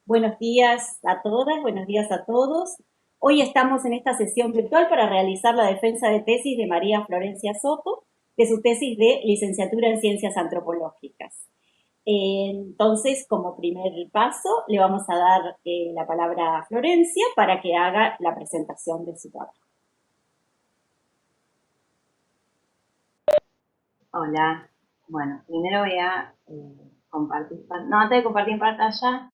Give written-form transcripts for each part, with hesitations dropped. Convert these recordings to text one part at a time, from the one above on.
Buenos días a todas, buenos días a todos. Hoy estamos en esta sesión virtual para realizar la defensa de tesis de María Florencia Soto, de su tesis de licenciatura en Ciencias Antropológicas. Entonces, como primer paso, le vamos a dar la palabra a Florencia para que haga la presentación de su trabajo. Hola, bueno, primero voy a compartir, no, antes de compartir en pantalla,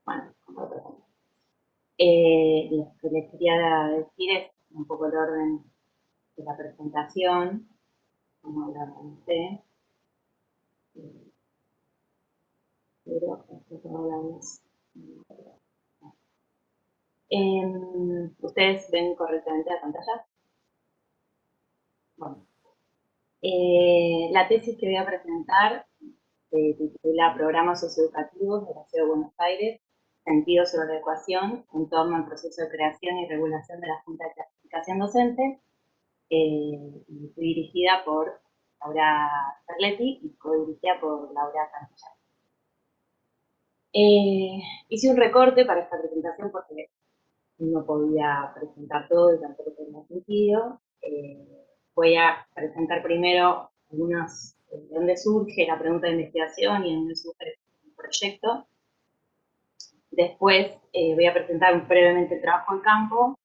bueno, lo que les quería decir es un poco el orden de la presentación, como la organicé, pero esto todo la vez. ¿Ustedes ven correctamente la pantalla? Bueno, la tesis que voy a presentar se titula Programas Socioeducativos de la Ciudad de Buenos Aires, sentidos sobre la ecuación en torno al proceso de creación y regulación de la Junta de Clasificación Docente, y fui dirigida por Laura Perletti y co-dirigida por Laura Cantillán. Hice un recorte para esta presentación porque no podía presentar todo y tampoco tenía sentido. Voy a presentar primero algunos, de dónde surge la pregunta de investigación y de dónde surge el proyecto. Después voy a presentar brevemente el trabajo en campo,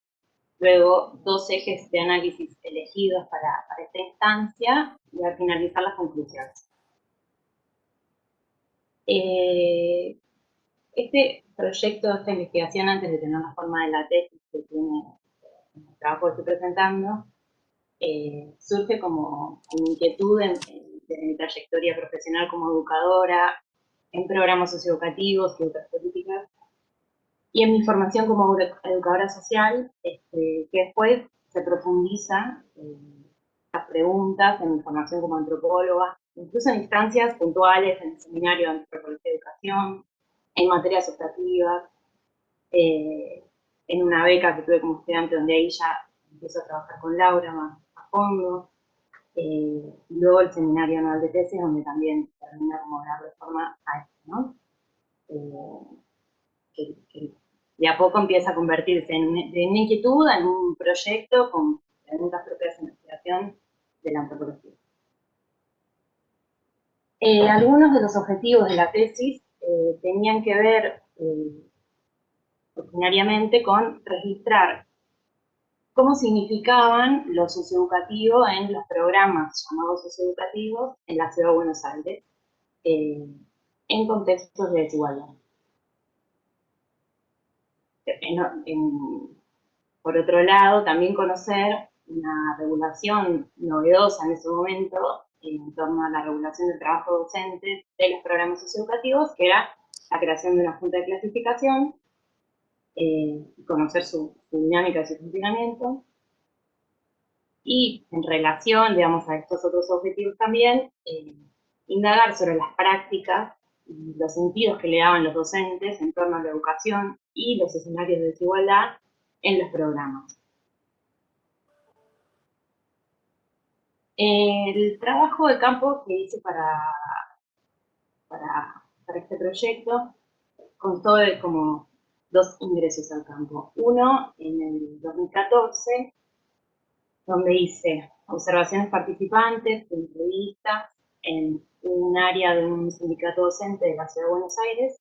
luego dos ejes de análisis elegidos para esta instancia y al finalizar las conclusiones. Este proyecto, esta investigación, antes de tener la forma de la tesis que tiene el trabajo que estoy presentando, surge como una inquietud de mi trayectoria profesional como educadora, en programas socioeducativos y otras políticas, y en mi formación como educadora social, que después se profundiza en las preguntas, en mi formación como antropóloga, incluso en instancias puntuales, en el seminario de antropología y educación, en materias optativas, en una beca que tuve como estudiante, donde ahí ya empiezo a trabajar con Laura más a fondo, y luego el seminario anual de tesis, donde también termina como de darle forma a esto, ¿no? Que de a poco empieza a convertirse de una inquietud en un proyecto con preguntas propias de investigación de la antropología. Algunos de los objetivos de la tesis tenían que ver ordinariamente con registrar cómo significaban lo socioeducativo en los programas llamados socioeducativos en la Ciudad de Buenos Aires, en contextos de desigualdad. Por otro lado, también conocer una regulación novedosa en ese momento en torno a la regulación del trabajo docente de los programas socioeducativos, que era la creación de una junta de clasificación, conocer su dinámica y su funcionamiento, y en relación, digamos, a estos otros objetivos también, indagar sobre las prácticas y los sentidos que le daban los docentes en torno a la educación y los escenarios de desigualdad en los programas. El trabajo de campo que hice para este proyecto constó de como dos ingresos al campo. Uno en el 2014, donde hice observaciones participantes, entrevistas en un área de un sindicato docente de la Ciudad de Buenos Aires,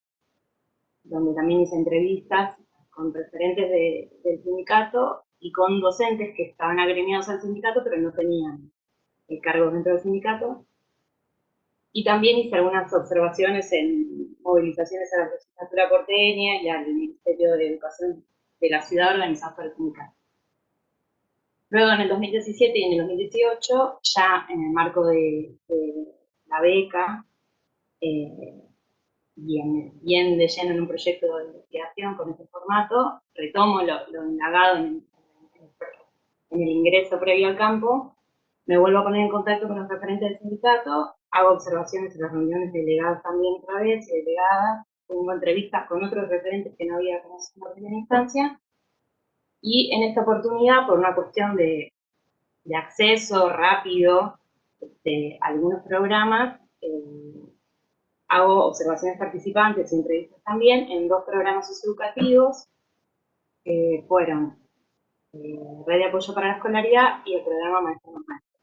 donde también hice entrevistas con referentes del sindicato y con docentes que estaban agremiados al sindicato, pero no tenían cargos dentro del sindicato. Y también hice algunas observaciones en movilizaciones a la legislatura porteña y al Ministerio de Educación de la ciudad organizadas por el sindicato. Luego, en el 2017 y en el 2018, ya en el marco de la beca, bien de lleno en un proyecto de investigación con este formato, retomo lo indagado en el ingreso previo al campo, me vuelvo a poner en contacto con los referentes del sindicato, hago observaciones en las reuniones delegadas también otra vez, y delegadas, tengo entrevistas con otros referentes que no había conocido en primera instancia, y en esta oportunidad, por una cuestión de acceso rápido a algunos programas, hago observaciones participantes y entrevistas también en 2 programas socioeducativos, que fueron Red de Apoyo para la Escolaridad y el programa Maestros más Maestros.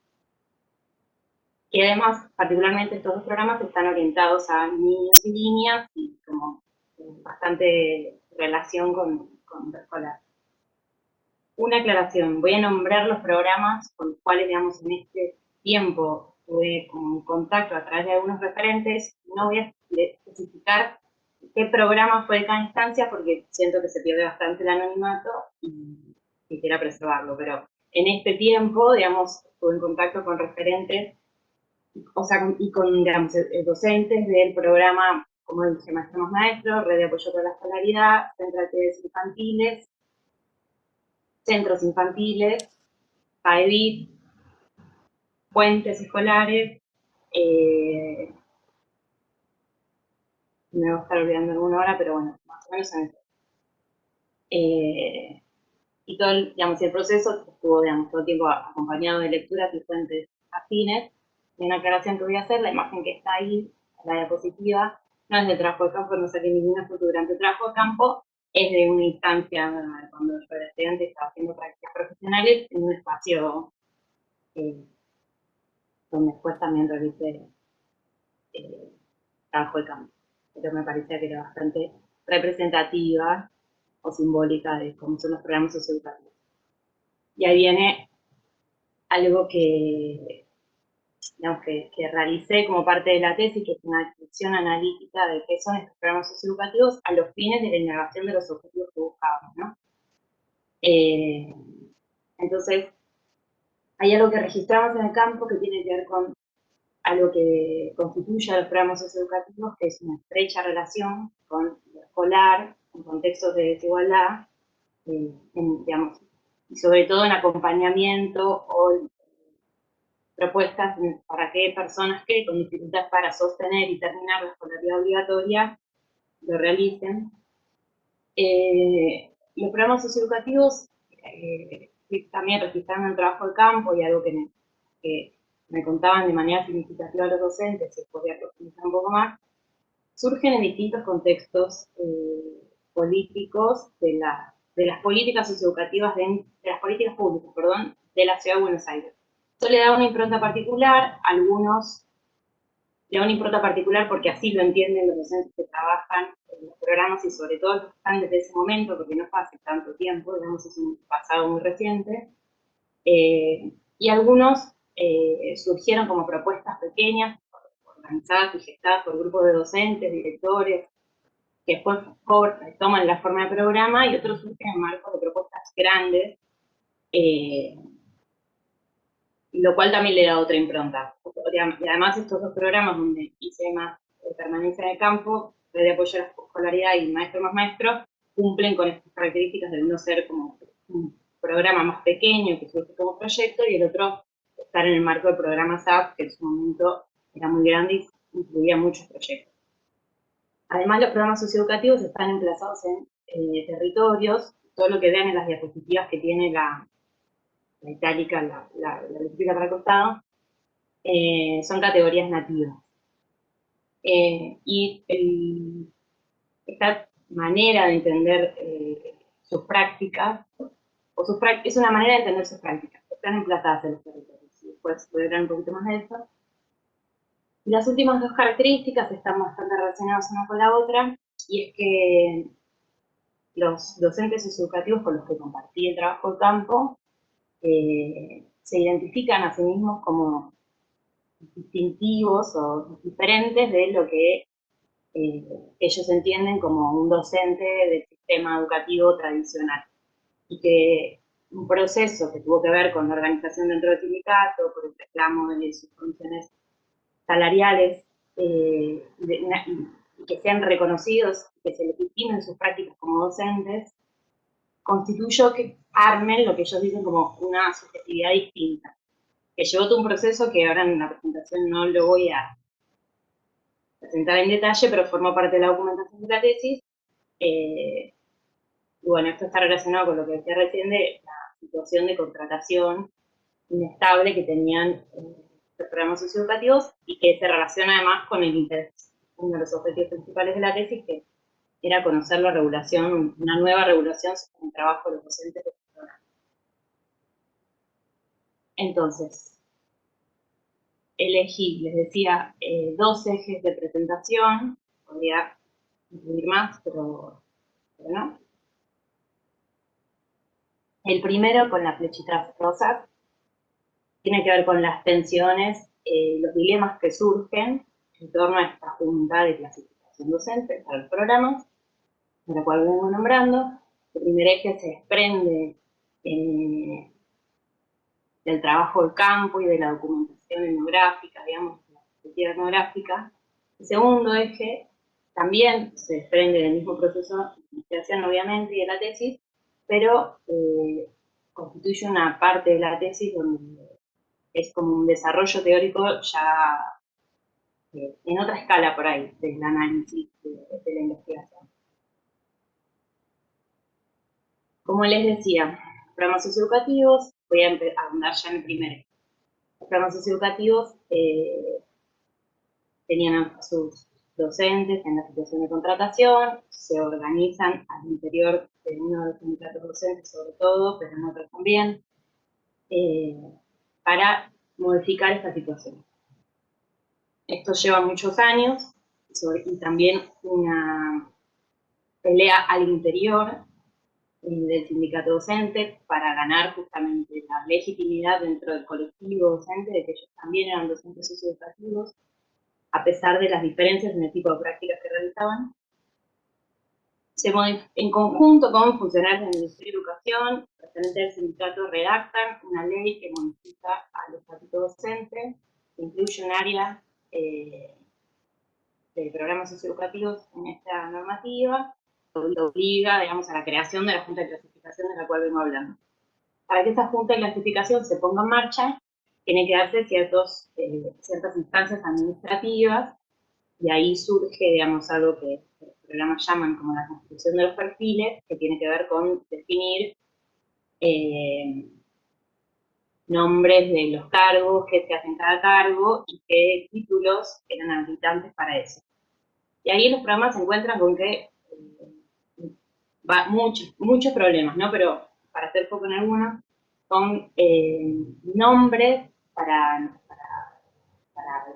Y además, particularmente estos 2 programas están orientados a niños y niñas y como bastante relación con preescolar. Una aclaración, voy a nombrar los programas con los cuales, digamos, en este tiempo tuve como un contacto a través de algunos referentes. No voy a especificar qué programa fue de cada instancia porque siento que se pierde bastante el anonimato y quisiera preservarlo, pero en este tiempo, digamos, estuve en contacto con referentes, o sea, y con, digamos, docentes del programa, como dije, Maestros más Maestros, Red de Apoyo para la Escolaridad, Centro de Actividades Infantiles, centros infantiles, PAEDIT, puentes escolares, me voy a estar olvidando alguna hora, pero bueno, más o menos son eso. Y todo digamos, el proceso estuvo, digamos, todo el tiempo acompañado de lecturas y fuentes afines. Y una aclaración que voy a hacer, la imagen que está ahí, la diapositiva, no es de trabajo de campo, no saqué ninguna foto durante el trabajo de campo, es de una instancia cuando yo era estudiante estaba haciendo prácticas profesionales en un espacio donde después también realicé trabajo de campo. Pero me parecía que era bastante representativa o simbólica de cómo son los programas socioeducativos. Y ahí viene algo que, digamos, que realicé como parte de la tesis, que es una descripción analítica de qué son estos programas socioeducativos a los fines de la indagación de los objetivos que buscábamos, ¿no? Entonces, hay algo que registramos en el campo que tiene que ver con algo que constituye a los programas socioeducativos, que es una estrecha relación con lo escolar, en contextos de desigualdad, digamos, y sobre todo en acompañamiento o propuestas para que personas que con dificultad para sostener y terminar la escolaridad obligatoria lo realicen. Los programas socioeducativos, también registrando el trabajo de campo y algo que me contaban de manera significativa los docentes, se podría profundizar un poco más, surgen en distintos contextos políticos de las políticas socioeducativas, de las políticas públicas, perdón, de la Ciudad de Buenos Aires. Esto le da una impronta particular, algunos le da una impronta particular porque así lo entienden los docentes que trabajan en los programas y sobre todo los que están desde ese momento, porque no fue hace tanto tiempo, digamos, es un pasado muy reciente, y algunos surgieron como propuestas pequeñas, organizadas y gestadas por grupos de docentes, directores, que después toman la forma de programa, y otros surgen en marcos de propuestas grandes, lo cual también le da otra impronta. Y además estos 2 programas donde hice más permanencia en el campo, Red de Apoyo a la Escolaridad y Maestros más Maestros, cumplen con estas características de uno ser como un programa más pequeño que surge como proyecto, y el otro estar en el marco del programa SAP, que en su momento era muy grande y incluía muchos proyectos. Además, los programas socioeducativos están emplazados en territorios, todo lo que vean en las diapositivas que tiene la itálica, la eléctrica para el costado, son categorías nativas. Y esta manera de entender sus prácticas, es una manera de entender sus prácticas, están emplazadas en los territorios. Después voy a hablar un poquito más de eso. Y las últimas 2 características están bastante relacionadas una con la otra, y es que los docentes socioeducativos con los que compartí el trabajo de campo se identifican a sí mismos como distintivos o diferentes de lo que ellos entienden como un docente del sistema educativo tradicional. Y que un proceso que tuvo que ver con la organización dentro del sindicato, por el reclamo de sus condiciones salariales, y que sean reconocidos, que se legitimen sus prácticas como docentes, constituyó que armen lo que ellos dicen como una subjetividad distinta, que llevó todo un proceso que ahora en la presentación no lo voy a presentar en detalle, pero formó parte de la documentación de la tesis. Y bueno, esto está relacionado con lo que decía recién de la situación de contratación inestable que tenían los programas socioeducativos, y que se relaciona además con el interés uno de los objetivos principales de la tesis, que era conocer la regulación, una nueva regulación sobre el trabajo de los docentes de programa. Entonces, elegí, les decía, 2 ejes de presentación, podría incluir más, pero no. El primero, con las flechitas rosas, tiene que ver con las tensiones, los dilemas que surgen en torno a esta junta de clasificación docente para los programas, de la cual vengo nombrando. El primer eje se desprende del trabajo de campo y de la documentación etnográfica, digamos, la perspectiva etnográfica. El segundo eje también se desprende del mismo proceso de investigación, obviamente, y de la tesis, pero constituye una parte de la tesis donde es como un desarrollo teórico ya en otra escala por ahí, del análisis de la investigación. Como les decía, programas socioeducativos, voy a ahondar ya en el primero. Los programas socioeducativos tenían a sus docentes en la situación de contratación, se organizan al interior de uno de los sindicatos docentes sobre todo, pero en otros también, para modificar esta situación. Esto lleva muchos años y también una pelea al interior del sindicato docente para ganar justamente la legitimidad dentro del colectivo docente de que ellos también eran docentes socioeducativos, a pesar de las diferencias en el tipo de prácticas que realizaban. En conjunto con funcionarios del Ministerio de Educación, referentes del sindicato, redactan una ley que modifica al estatuto docente, que incluye un área de programas socioeducativos en esta normativa, que obliga, digamos, a la creación de la Junta de Clasificación de la cual vengo hablando. Para que esa Junta de Clasificación se ponga en marcha, tiene que darse ciertas instancias administrativas, y ahí surge, digamos, algo que los programas llaman como la constitución de los perfiles, que tiene que ver con definir nombres de los cargos, qué se hace en cada cargo y qué títulos eran habilitantes para eso. Y ahí los programas se encuentran con que muchos problemas, ¿no? Pero para hacer foco en algunos, con nombres para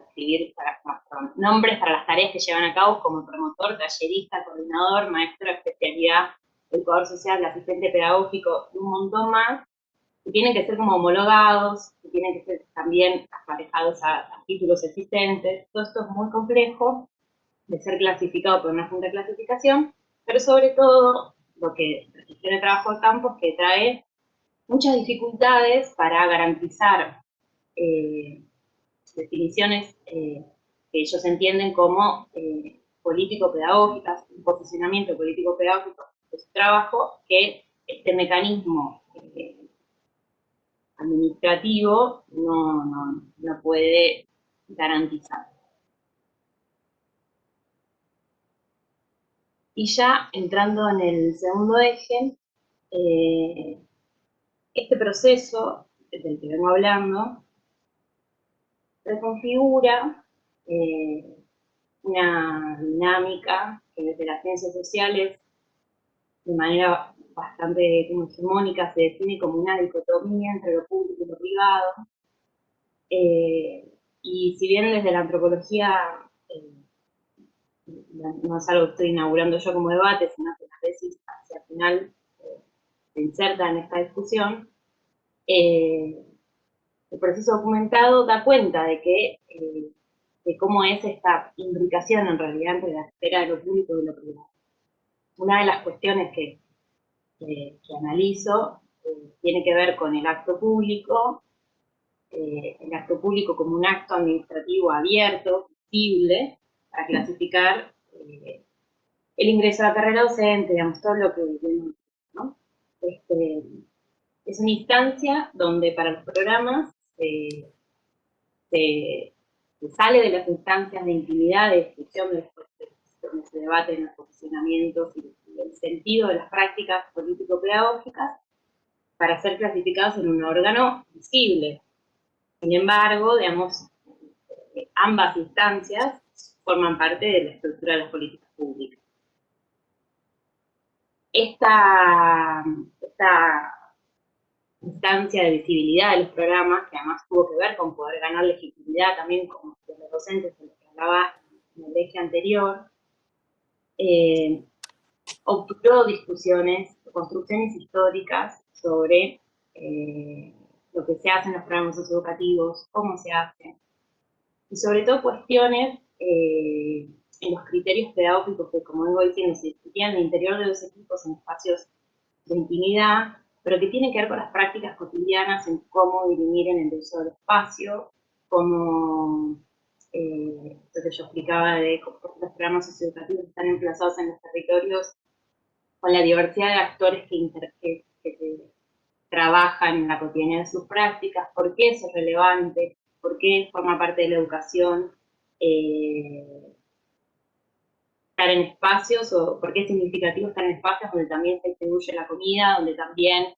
escribir, nombres para las tareas que llevan a cabo, como promotor, tallerista, coordinador, maestro de especialidad, educador social, asistente pedagógico, y un montón más, que tienen que ser como homologados, que tienen que ser también aparejados a títulos existentes. Todo esto es muy complejo de ser clasificado por una junta de clasificación, pero sobre todo lo que la gestión de trabajo de campo es que trae muchas dificultades para garantizar definiciones que ellos entienden como político-pedagógicas, un posicionamiento político-pedagógico de su trabajo, que este mecanismo administrativo no puede garantizar. Y ya entrando en el segundo eje, este proceso del que vengo hablando reconfigura una dinámica que desde las ciencias sociales, de manera bastante hegemónica, se define como una dicotomía entre lo público y lo privado. Y si bien desde la antropología no es algo que estoy inaugurando yo como debate, sino que la tesis hacia el final se inserta en esta discusión, el proceso documentado da cuenta de cómo es esta imbricación en realidad entre la esfera de lo público y lo privado. Una de las cuestiones que analizo tiene que ver con el acto público como un acto administrativo abierto, visible, para clasificar el ingreso a la carrera docente, digamos, todo lo que vemos, ¿no? Es una instancia donde para los programas se sale de las instancias de intimidad, de discusión, donde se debaten los posicionamientos y el sentido de las prácticas político-pedagógicas, para ser clasificados en un órgano visible. Sin embargo, digamos, ambas instancias forman parte de la estructura de las políticas públicas. Esta instancia de visibilidad de los programas, que además tuvo que ver con poder ganar legitimidad también como de los docentes, de los que hablaba en el eje anterior, obturó discusiones, construcciones históricas sobre lo que se hace en los programas socioeducativos, cómo se hace, y sobre todo cuestiones en los criterios pedagógicos que, como vengo diciendo, se discutían en el interior de los equipos en espacios de intimidad, pero que tienen que ver con las prácticas cotidianas en cómo dirimir en el uso del espacio, cómo lo que yo explicaba de cómo los programas socioeducativos están emplazados en los territorios con la diversidad de actores que trabajan en la cotidianidad de sus prácticas, por qué eso es relevante, por qué forma parte de la educación, estar en espacios, o por qué es significativo estar en espacios donde también se distribuye la comida, donde también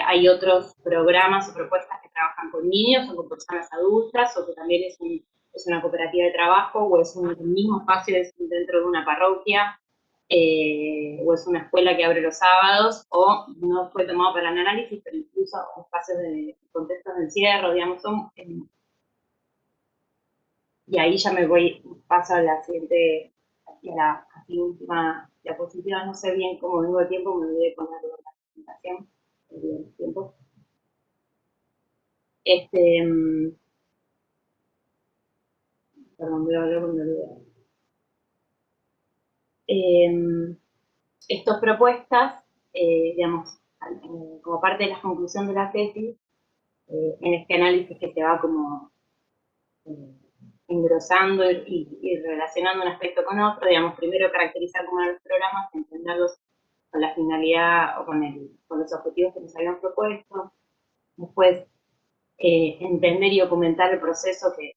hay otros programas o propuestas que trabajan con niños o con personas adultas, o que también es una cooperativa de trabajo, o es un mismo espacio dentro de una parroquia, o es una escuela que abre los sábados, o no fue tomado para el análisis, pero incluso espacios de contextos de encierro, digamos, y ahí ya paso a la siguiente, a la casi última diapositiva. No sé bien cómo vengo de tiempo, me olvidé ponerlo en la presentación, el tiempo. Perdón, voy a hablar cuando lo vea. Estas propuestas, digamos, como parte de la conclusión de la tesis, en este análisis que se va como engrosando y relacionando un aspecto con otro, digamos, primero caracterizar cómo eran los programas, entenderlos con la finalidad o con los objetivos que nos habían propuesto, después entender y documentar el proceso que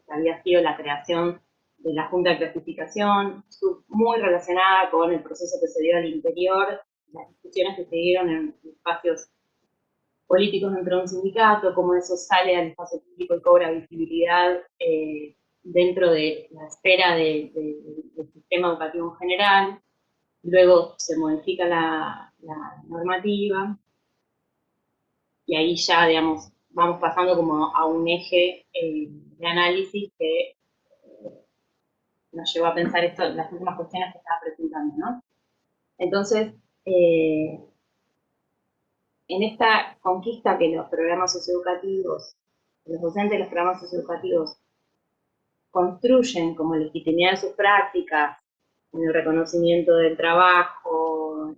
había sido la creación de la Junta de Clasificación, muy relacionada con el proceso que se dio al interior, las discusiones que se dieron en espacios políticos dentro de un sindicato, cómo eso sale al espacio público y cobra visibilidad dentro de la esfera del sistema educativo en general. Luego se modifica la normativa y ahí ya, digamos, vamos pasando como a un eje de análisis que nos llevó a pensar las últimas cuestiones que estaba presentando, ¿no? Entonces, en esta conquista que los programas socioeducativos, los docentes de los programas socioeducativos construyen como legitimidad de sus prácticas, en el reconocimiento del trabajo,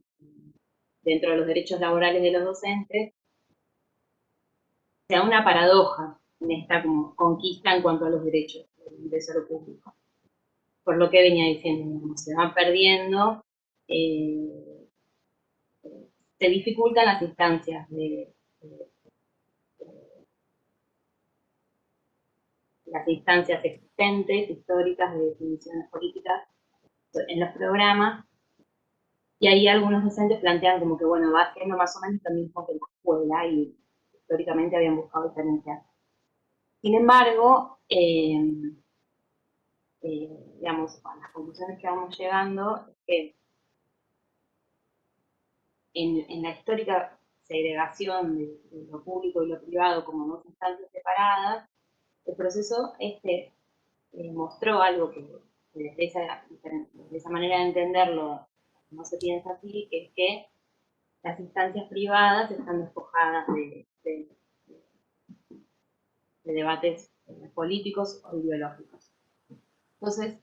dentro de los derechos laborales de los docentes, se da una paradoja en esta como conquista en cuanto a los derechos del ingreso a lo público. Por lo que venía diciendo, se van perdiendo, se dificultan las instancias las instancias existentes, históricas, de definiciones políticas en los programas, y ahí algunos docentes plantean como que, bueno, va haciendo más o menos lo mismo que la escuela, y históricamente habían buscado diferenciar. Sin embargo, digamos, a las conclusiones que vamos llegando es que en la histórica segregación de lo público y lo privado como dos instancias separadas, el proceso mostró algo que desde esa manera de entenderlo no se piensa así, que es que las instancias privadas están despojadas de debates políticos o ideológicos. Entonces,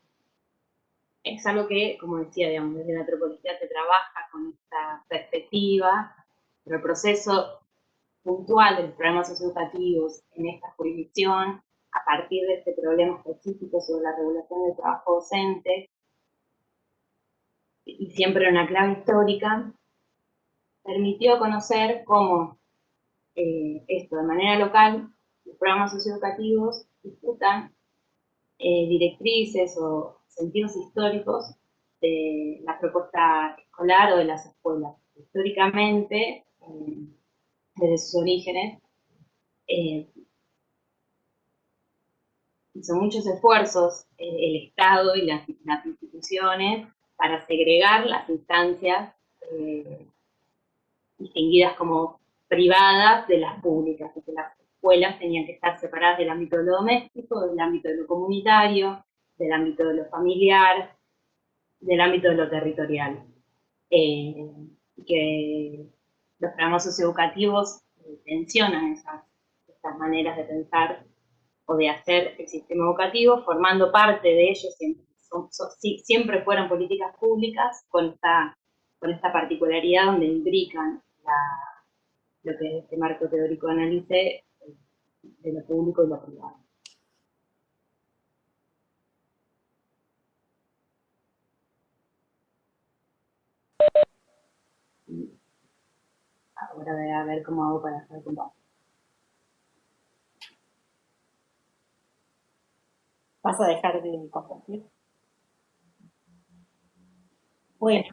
es algo que, como decía, digamos, desde la antropología se trabaja con esta perspectiva, pero el proceso puntual de los programas socioeducativos en esta jurisdicción, a partir de este problema específico sobre la regulación del trabajo docente, y siempre en una clave histórica, permitió conocer cómo esto, de manera local, los programas socioeducativos disputan directrices o sentidos históricos de la propuesta escolar o de las escuelas. Históricamente, desde sus orígenes, hizo muchos esfuerzos el Estado y las instituciones para segregar las instancias distinguidas como privadas de las públicas, y que las escuelas tenían que estar separadas del ámbito de lo doméstico, del ámbito de lo comunitario, del ámbito de lo familiar, del ámbito de lo territorial. Que los programas socioeducativos tensionan estas maneras de pensar o de hacer el sistema educativo, formando parte de ellos, siempre fueron políticas públicas con esta particularidad donde imbrican lo que es este marco teórico de análisis de lo público y lo privado. Ahora voy a ver cómo hago para hacer compartir. ¿Vas a dejar de compartir? Bueno,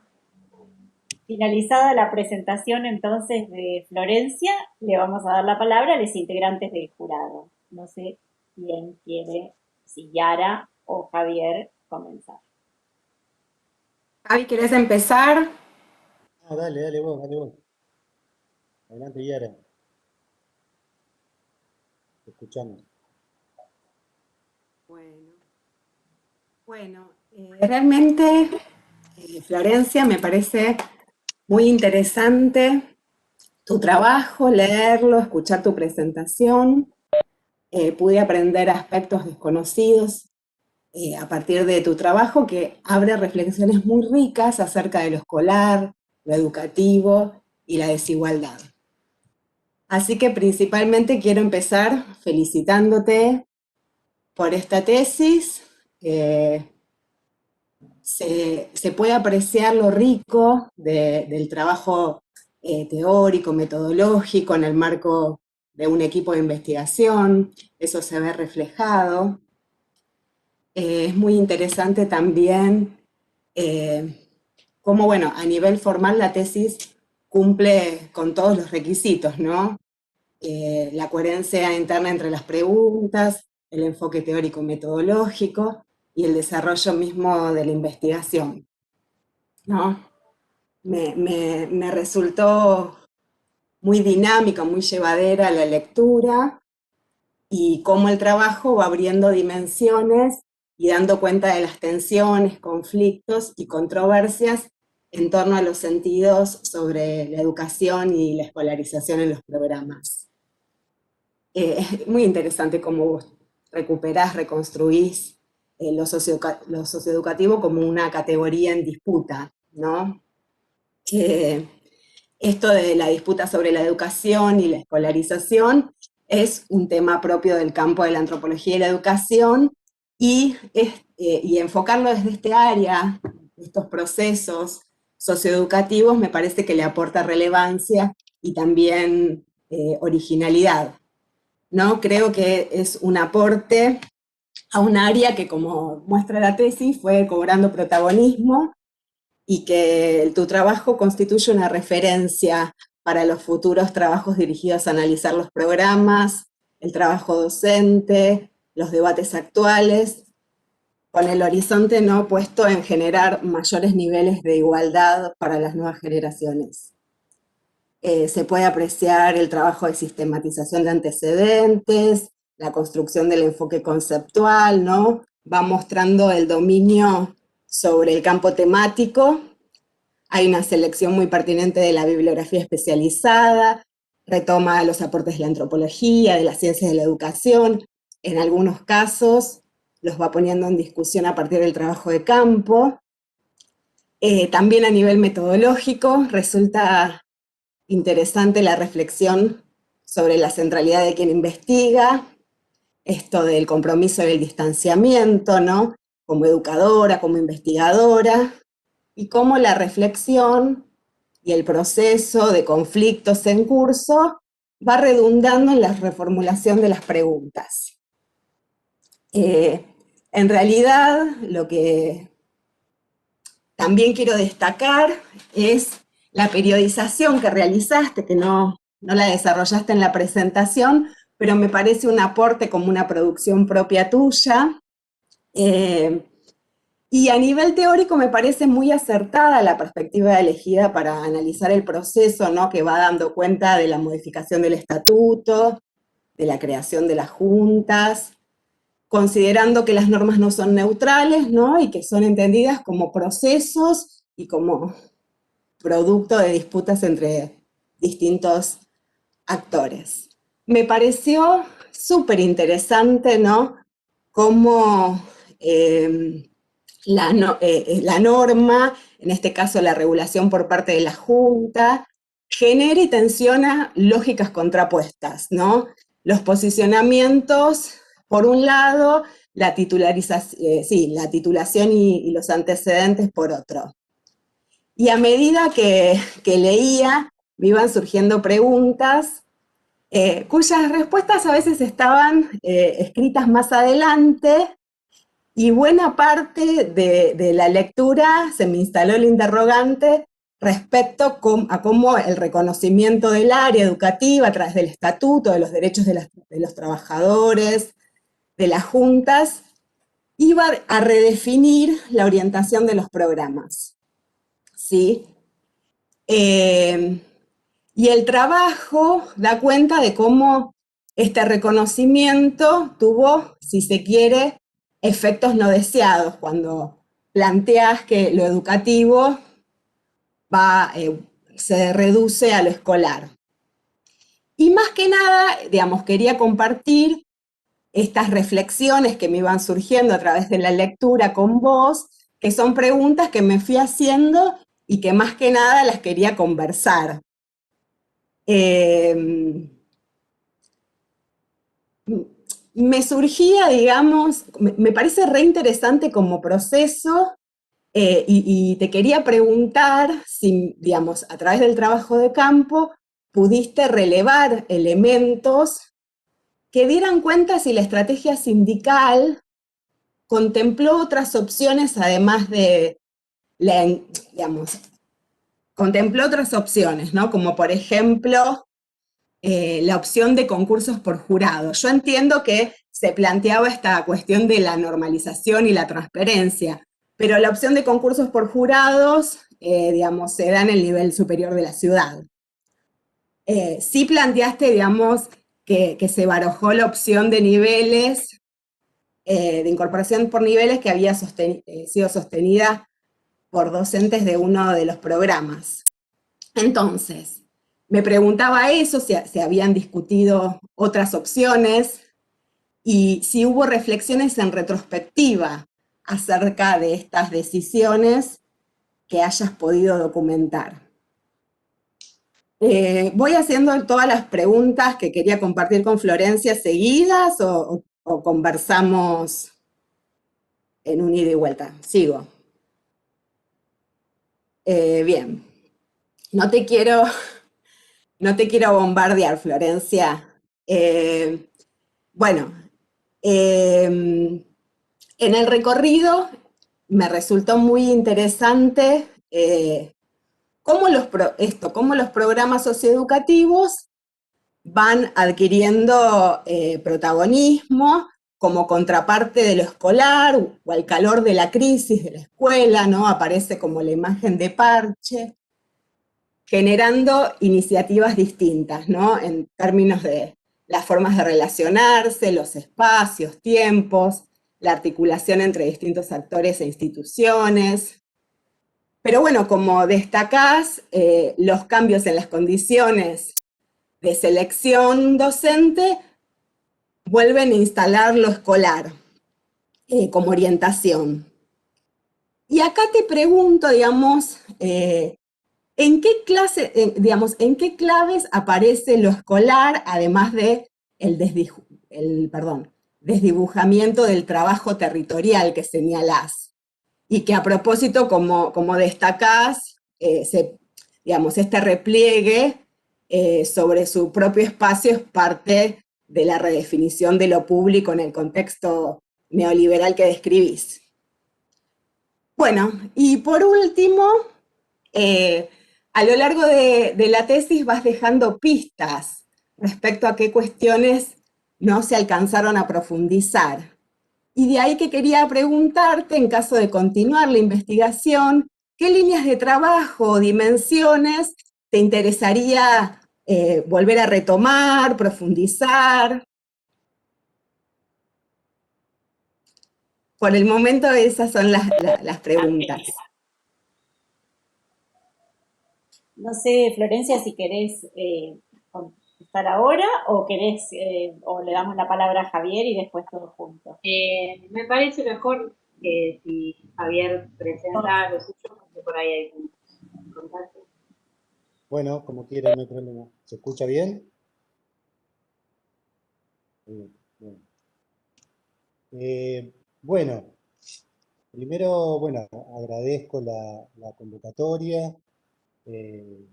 finalizada la presentación entonces de Florencia, le vamos a dar la palabra a los integrantes del jurado. No sé quién quiere, si Yara o Javier, comenzar. Javi, ¿querés empezar? Ah, dale vos, dale vos. Adelante, Yara. Te escuchamos. Bueno, realmente, Florencia, me parece muy interesante tu trabajo, leerlo, escuchar tu presentación. Pude aprender aspectos desconocidos a partir de tu trabajo que abre reflexiones muy ricas acerca de lo escolar, lo educativo y la desigualdad. Así que principalmente quiero empezar felicitándote por esta tesis. Se puede apreciar lo rico del trabajo teórico, metodológico en el marco de un equipo de investigación, eso se ve reflejado. Es muy interesante también cómo, bueno, a nivel formal la tesis cumple con todos los requisitos, ¿no? La coherencia interna entre las preguntas, el enfoque teórico-metodológico y el desarrollo mismo de la investigación, ¿no? Me resultó muy dinámica, muy llevadera la lectura y cómo el trabajo va abriendo dimensiones y dando cuenta de las tensiones, conflictos y controversias en torno a los sentidos sobre la educación y la escolarización en los programas. Es muy interesante cómo vos recuperás, reconstruís lo socioeducativo como una categoría en disputa, ¿no? Esto de la disputa sobre la educación y la escolarización es un tema propio del campo de la antropología y la educación y enfocarlo desde este área, estos procesos socioeducativos, me parece que le aporta relevancia y también originalidad, ¿no? Creo que es un aporte a un área que, como muestra la tesis, fue cobrando protagonismo y que tu trabajo constituye una referencia para los futuros trabajos dirigidos a analizar los programas, el trabajo docente, los debates actuales, con el horizonte no puesto en generar mayores niveles de igualdad para las nuevas generaciones. Se puede apreciar el trabajo de sistematización de antecedentes, la construcción del enfoque conceptual, ¿no? Va mostrando el dominio sobre el campo temático. Hay una selección muy pertinente de la bibliografía especializada, retoma los aportes de la antropología, de las ciencias de la educación. En algunos casos los va poniendo en discusión a partir del trabajo de campo. También a nivel metodológico resulta interesante la reflexión sobre la centralidad de quien investiga, esto del compromiso del distanciamiento, ¿no? Como educadora, como investigadora, y cómo la reflexión y el proceso de conflictos en curso va redundando en la reformulación de las preguntas. En realidad, lo que también quiero destacar es la periodización que realizaste, que no la desarrollaste en la presentación, pero me parece un aporte como una producción propia tuya. Y a nivel teórico me parece muy acertada la perspectiva elegida para analizar el proceso, ¿no? Que va dando cuenta de la modificación del estatuto, de la creación de las juntas, considerando que las normas no son neutrales, ¿no? Y que son entendidas como procesos y como producto de disputas entre distintos actores. Me pareció súper interesante, ¿no? Cómo la norma, en este caso la regulación por parte de la Junta, genera y tensiona lógicas contrapuestas, ¿no? Los posicionamientos, por un lado, la titulación y los antecedentes por otro. Y a medida que leía, me iban surgiendo preguntas cuyas respuestas a veces estaban escritas más adelante, y buena parte de la lectura se me instaló el interrogante respecto a cómo el reconocimiento del área educativa a través del estatuto, de los derechos de los trabajadores, de las juntas, iba a redefinir la orientación de los programas, ¿sí? Y el trabajo da cuenta de cómo este reconocimiento tuvo, si se quiere, efectos no deseados, cuando planteas que lo educativo se reduce a lo escolar. Y más que nada, digamos, quería compartir estas reflexiones que me iban surgiendo a través de la lectura con vos, que son preguntas que me fui haciendo y que más que nada las quería conversar. Me surgía, digamos, me parece re interesante como proceso y te quería preguntar si, digamos, a través del trabajo de campo pudiste relevar elementos que dieran cuenta si la estrategia sindical contempló otras opciones además de, digamos, contempló otras opciones, ¿no? Como por ejemplo la opción de concursos por jurado. Yo entiendo que se planteaba esta cuestión de la normalización y la transparencia, pero la opción de concursos por jurados, digamos, se da en el nivel superior de la ciudad. Sí planteaste, digamos, que se barajó la opción de niveles, de incorporación por niveles que había sido sostenida por docentes de uno de los programas. Entonces, me preguntaba eso, si se habían discutido otras opciones y si hubo reflexiones en retrospectiva acerca de estas decisiones que hayas podido documentar. Voy haciendo todas las preguntas que quería compartir con Florencia seguidas o conversamos en un ida y vuelta. Sigo. Bien. No te quiero bombardear, Florencia. Bueno, en el recorrido me resultó muy interesante cómo los programas socioeducativos van adquiriendo protagonismo como contraparte de lo escolar o al calor de la crisis de la escuela, ¿no? Aparece como la imagen de parche, generando iniciativas distintas, ¿no? En términos de las formas de relacionarse, los espacios, tiempos, la articulación entre distintos actores e instituciones. Pero bueno, como destacás, los cambios en las condiciones de selección docente vuelven a instalar lo escolar como orientación. Y acá te pregunto, digamos, ¿en qué claves aparece lo escolar, además de desdibujamiento del trabajo territorial que señalás? Y que a propósito, como destacás, este repliegue sobre su propio espacio es parte de la redefinición de lo público en el contexto neoliberal que describís. Bueno, y por último, a lo largo de la tesis vas dejando pistas respecto a qué cuestiones no se alcanzaron a profundizar. Y de ahí que quería preguntarte, en caso de continuar la investigación, ¿qué líneas de trabajo o dimensiones te interesaría volver a retomar, profundizar? Por el momento esas son las preguntas. No sé, Florencia, si querés contestar ahora o querés, o le damos la palabra a Javier y después todos juntos. Me parece mejor que si Javier presenta lo suyo, porque por ahí hay un contacto. Bueno, como quieran, no hay problema. ¿Se escucha bien? Bien, bien. Bueno, primero, bueno, agradezco la convocatoria, eh,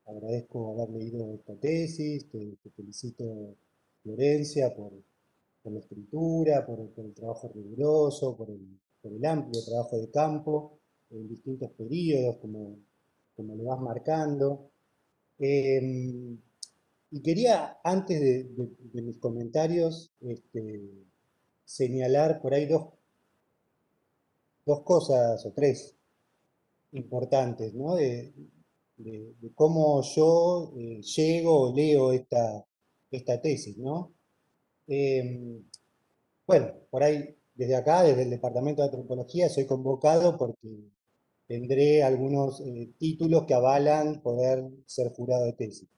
agradezco haber leído esta tesis, te felicito, Florencia, por la escritura, por el trabajo riguroso, por el amplio trabajo de campo en distintos periodos, como lo vas marcando. Eh, y quería, antes de mis comentarios, señalar por ahí dos cosas o tres importantes, ¿no? De cómo yo llego o leo esta tesis, ¿no? Eh, bueno, por ahí, desde acá, desde el Departamento de Antropología, soy convocado porque tendré algunos títulos que avalan poder ser jurado de tesis.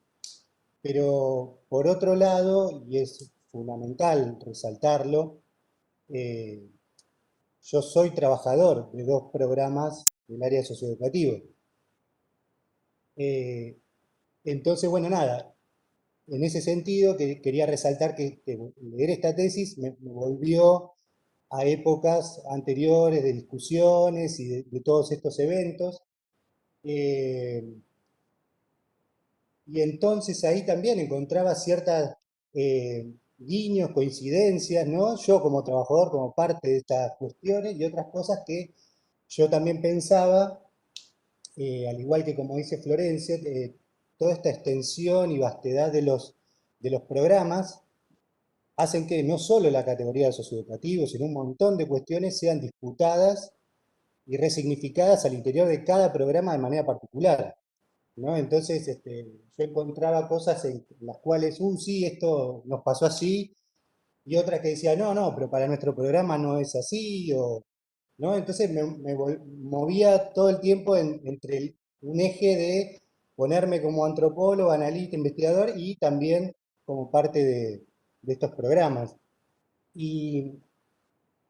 Pero por otro lado, y es fundamental resaltarlo, eh, yo soy trabajador de dos programas del área socioeducativa. Eh, entonces, bueno, nada, en ese sentido quería resaltar que leer esta tesis me volvió a épocas anteriores de discusiones y de todos estos eventos. Eh, y entonces ahí también encontraba ciertas guiños, coincidencias, ¿no? Yo como trabajador, como parte de estas cuestiones y otras cosas que yo también pensaba, al igual que como dice Florencia, toda esta extensión y vastedad de los programas hacen que no solo la categoría de socioeducativo, sino un montón de cuestiones sean disputadas y resignificadas al interior de cada programa de manera particular, ¿no? Entonces, yo encontraba cosas en las cuales, sí, esto nos pasó así, y otras que decía, no, no, pero para nuestro programa no es así, ¿no? Entonces movía todo el tiempo entre un eje de ponerme como antropólogo, analista, investigador y también como parte de estos programas. Y,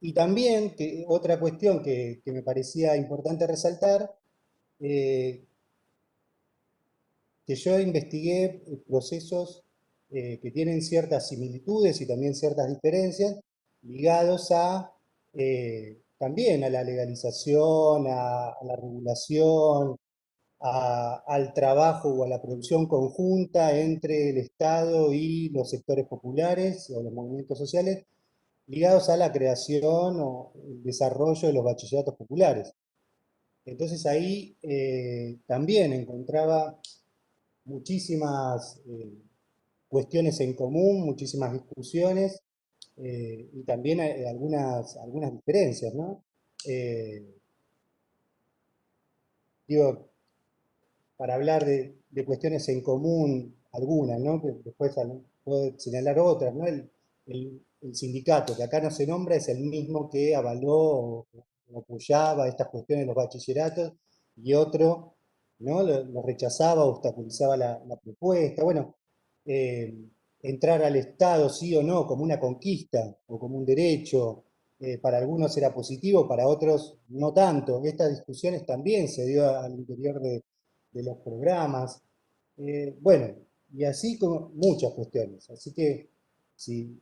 y también, otra cuestión que me parecía importante resaltar, eh, que yo investigué procesos que tienen ciertas similitudes y también ciertas diferencias ligados también a la legalización, a la regulación, al trabajo o a la producción conjunta entre el Estado y los sectores populares o los movimientos sociales, ligados a la creación o el desarrollo de los bachilleratos populares. Entonces ahí también encontraba muchísimas cuestiones en común, muchísimas discusiones y también algunas diferencias, ¿no? Eh, digo, para hablar de cuestiones en común, algunas, ¿no? Que después puedo señalar otras, ¿no? El sindicato, que acá no se nombra, es el mismo que avaló o apoyaba estas cuestiones de los bachilleratos, y otro, ¿no? Lo rechazaba, obstaculizaba la propuesta. Bueno, eh, entrar al Estado, sí o no, como una conquista o como un derecho, para algunos era positivo, para otros no tanto. Estas discusiones también se dio al interior de los programas. Bueno, y así como muchas cuestiones. Así que si,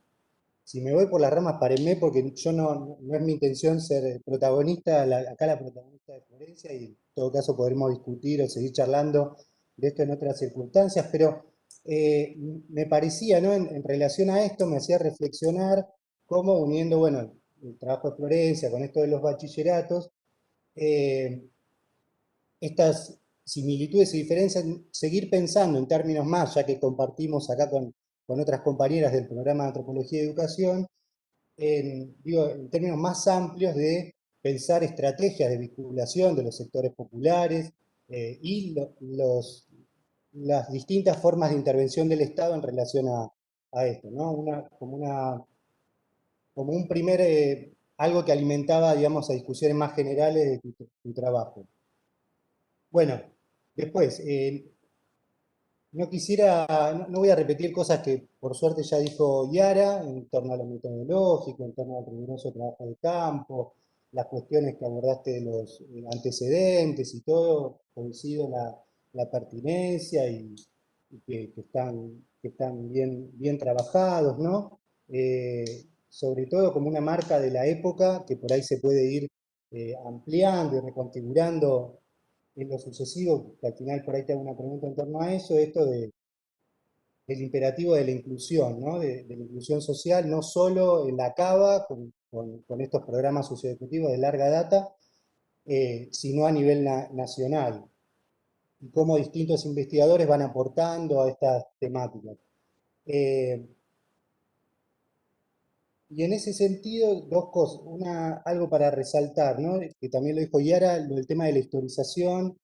si me voy por las ramas, párenme, porque yo no es mi intención ser protagonista, acá la protagonista de Florencia, y en todo caso podremos discutir o seguir charlando de esto en otras circunstancias, pero me parecía, ¿no? En relación a esto, me hacía reflexionar cómo uniendo, bueno, el trabajo de Florencia con esto de los bachilleratos, eh, estas similitudes y diferencias, seguir pensando en términos más, ya que compartimos acá con otras compañeras del programa de Antropología y Educación, digo, en términos más amplios de pensar estrategias de vinculación de los sectores populares y las distintas formas de intervención del Estado en relación a esto, ¿no? Como un primer, algo que alimentaba, digamos, a discusiones más generales de tu trabajo. Bueno, después, no voy a repetir cosas que por suerte ya dijo Yara en torno a lo metodológico, en torno al riguroso trabajo de campo, las cuestiones que abordaste de los antecedentes y todo, coincido la pertinencia y que están bien trabajados, ¿no? Sobre todo como una marca de la época que por ahí se puede ir ampliando y reconfigurando en lo sucesivo, que al final por ahí te hago una pregunta en torno a eso, esto del imperativo de la inclusión, ¿no? De la inclusión social, no solo en la CABA, con estos programas socioeducativos de larga data, sino a nivel nacional, y cómo distintos investigadores van aportando a estas temáticas. Y en ese sentido, dos cosas. Algo para resaltar, ¿no? Que también lo dijo Yara, el tema de la historización,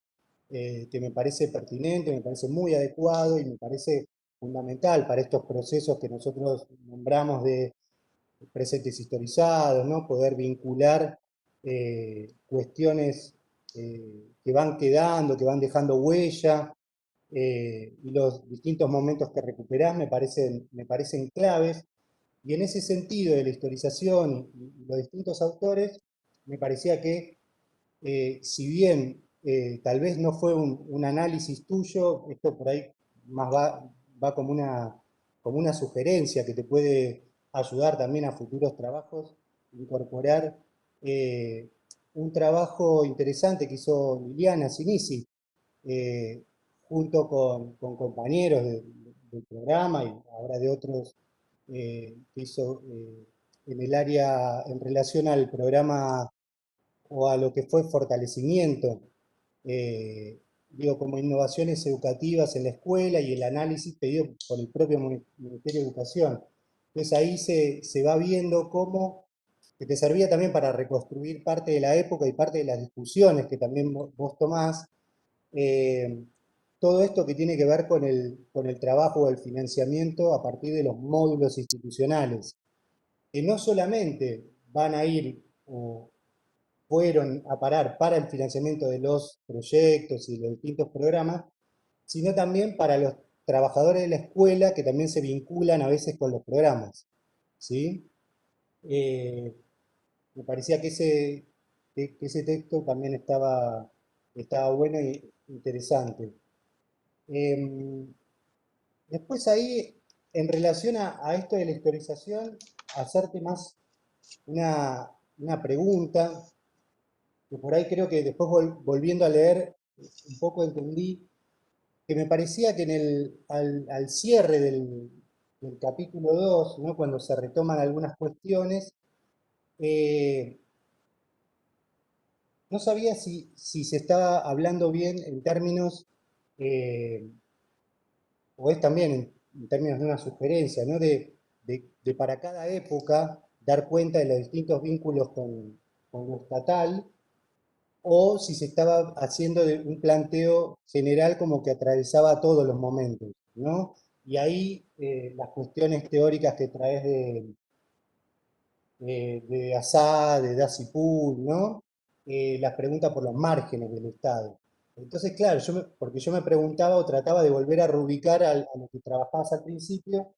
que me parece pertinente, me parece muy adecuado y me parece fundamental para estos procesos que nosotros nombramos de presentes historizados, ¿no? Poder vincular cuestiones que van quedando, que van dejando huella, y los distintos momentos que recuperás me parecen claves. Y en ese sentido de la historización y los distintos autores, me parecía que si bien tal vez no fue un análisis tuyo, esto por ahí más va como una sugerencia que te puede ayudar también a futuros trabajos, incorporar un trabajo interesante que hizo Liliana Sinisi, eh, junto con compañeros del programa y ahora de otros que hizo en el área en relación al programa o a lo que fue fortalecimiento, eh, digo, como innovaciones educativas en la escuela y el análisis pedido por el propio Ministerio de Educación. Entonces ahí se va viendo cómo, que te servía también para reconstruir parte de la época y parte de las discusiones que también vos tomás, eh, todo esto que tiene que ver con el trabajo o el financiamiento a partir de los módulos institucionales, que no solamente van a ir o fueron a parar para el financiamiento de los proyectos y los distintos programas, sino también para los trabajadores de la escuela que también se vinculan a veces con los programas. ¿Sí? Me parecía que ese texto también estaba bueno e interesante. Después ahí, en relación a esto de la historización, hacerte más una pregunta, que por ahí creo que después volviendo a leer un poco entendí, que me parecía que al cierre del capítulo 2, ¿no? Cuando se retoman algunas cuestiones, eh, no sabía si se estaba hablando bien en términos, eh, o es también en términos de una sugerencia, ¿no? De para cada época dar cuenta de los distintos vínculos con lo estatal, o si se estaba haciendo un planteo general como que atravesaba todos los momentos, ¿no? Y ahí las cuestiones teóricas que traes de Assad, de Dassipul, ¿no? Las preguntas por los márgenes del Estado. Entonces, claro, porque yo me preguntaba o trataba de volver a reubicar a lo que trabajabas al principio,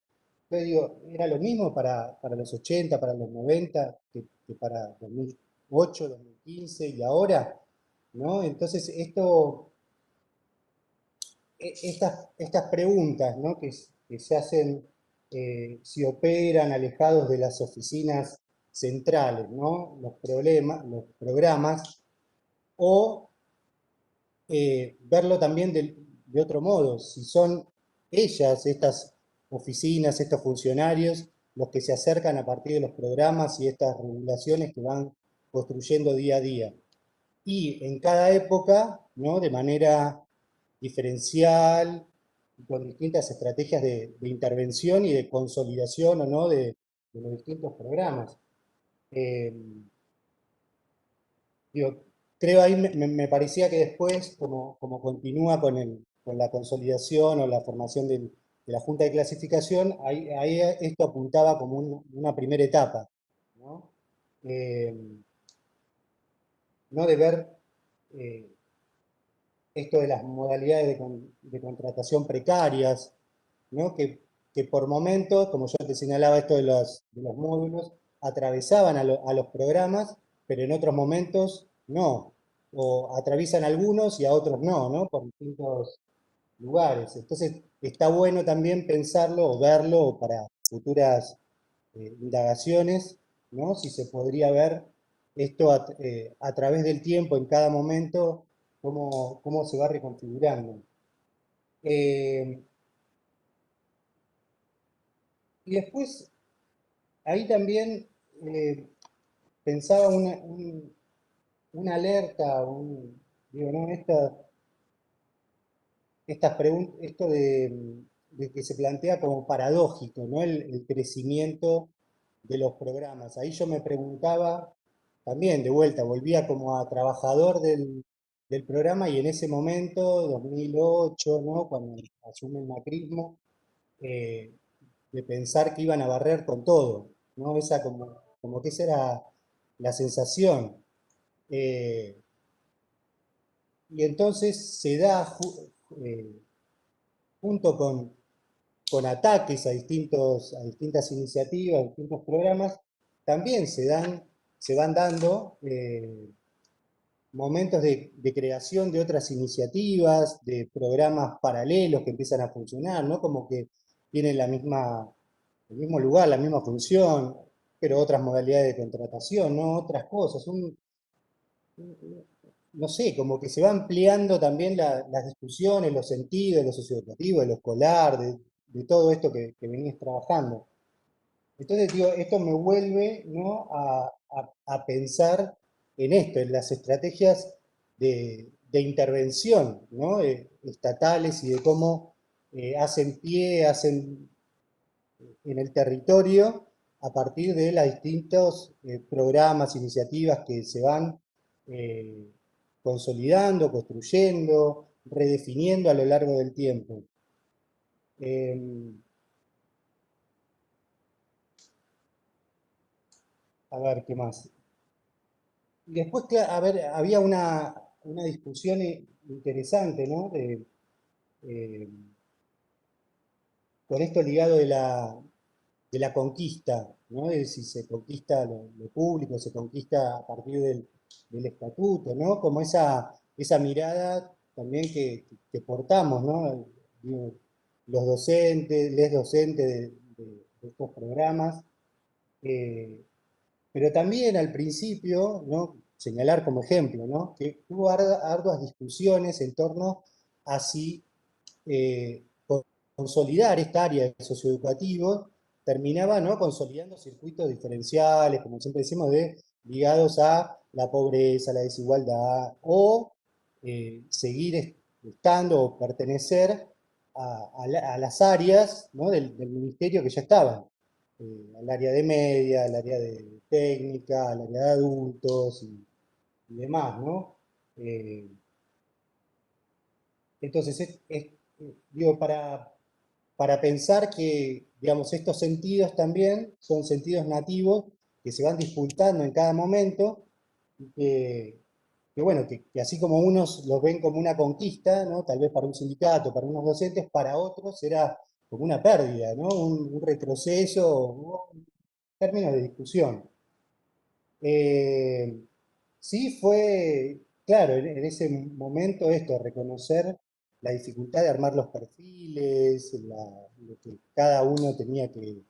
yo digo, ¿era lo mismo para los 80, para los 90, que para 2008, 2015 y ahora? ¿No? Entonces, estas preguntas, ¿no? Que se hacen si operan alejados de las oficinas centrales, ¿no? Los programas, o verlo también de otro modo, si son ellas, estas oficinas, estos funcionarios, los que se acercan a partir de los programas y estas regulaciones que van construyendo día a día. Y en cada época, ¿no? De manera diferencial, con distintas estrategias de intervención y de consolidación o no de los distintos programas. Digo, creo ahí me parecía que después, como continúa con la consolidación o la formación de la Junta de Clasificación, ahí esto apuntaba como una primera etapa, ¿no? ¿No? De ver esto de las modalidades de contratación precarias, ¿no? Que por momentos, como yo te señalaba esto de los módulos, atravesaban a los programas, pero en otros momentos no, o atraviesan algunos y a otros no, ¿no? Por distintos lugares. Entonces, está bueno también pensarlo o verlo para futuras indagaciones, ¿no? Si se podría ver esto a través del tiempo, en cada momento, cómo se va reconfigurando. Y después, ahí también pensaba una alerta, digo, ¿no? Estas preguntas, esto de que se plantea como paradójico, ¿no? El crecimiento de los programas. Ahí yo me preguntaba, también de vuelta, volvía como a trabajador del programa y en ese momento, 2008, ¿no? Cuando asume el macrismo, eh, de pensar que iban a barrer con todo, ¿no? Esa como que esa era la sensación. Eh, y entonces se da eh, junto con ataques a distintas iniciativas, a distintos programas, también se van dando momentos de creación de otras iniciativas, de programas paralelos que empiezan a funcionar, ¿no? Como que tienen el mismo lugar, la misma función, pero otras modalidades de contratación, ¿no? Otras cosas. No sé, como que se va ampliando también las discusiones, los sentidos, de lo socioeducativo, de lo escolar, de todo esto que venís trabajando. Entonces, digo, esto me vuelve, ¿no? a pensar en esto, en las estrategias de intervención, ¿no? Estatales y de cómo hacen pie, hacen en el territorio a partir de los distintos programas, iniciativas que se van eh, consolidando, construyendo, redefiniendo a lo largo del tiempo. A ver, ¿qué más? Y después, a ver, había una discusión interesante, ¿no? Eh, con esto ligado de la conquista, ¿no? De si se conquista lo público, se conquista a partir del estatuto, ¿no? Como esa mirada también que portamos, ¿no? Digo, los docentes, les docentes de estos programas, pero también al principio, ¿no? Señalar como ejemplo, ¿no? Que hubo arduas discusiones en torno a si eh, consolidar esta área de socioeducativo terminaba, ¿no? Consolidando circuitos diferenciales, como siempre decimos, ligados a la pobreza, la desigualdad, o seguir estando o pertenecer a las áreas, ¿no? del ministerio que ya estaban, al área de media, al área de técnica, al área de adultos y demás, ¿no? Eh, entonces, digo, para pensar que, digamos, estos sentidos también son sentidos nativos que se van disputando en cada momento y bueno, que así como unos los ven como una conquista, ¿no? Tal vez para un sindicato, para unos docentes, para otros era como una pérdida, ¿no? Un retroceso, un término de discusión. Eh, sí fue, claro, en ese momento esto, reconocer la dificultad de armar los perfiles, lo que cada uno tenía que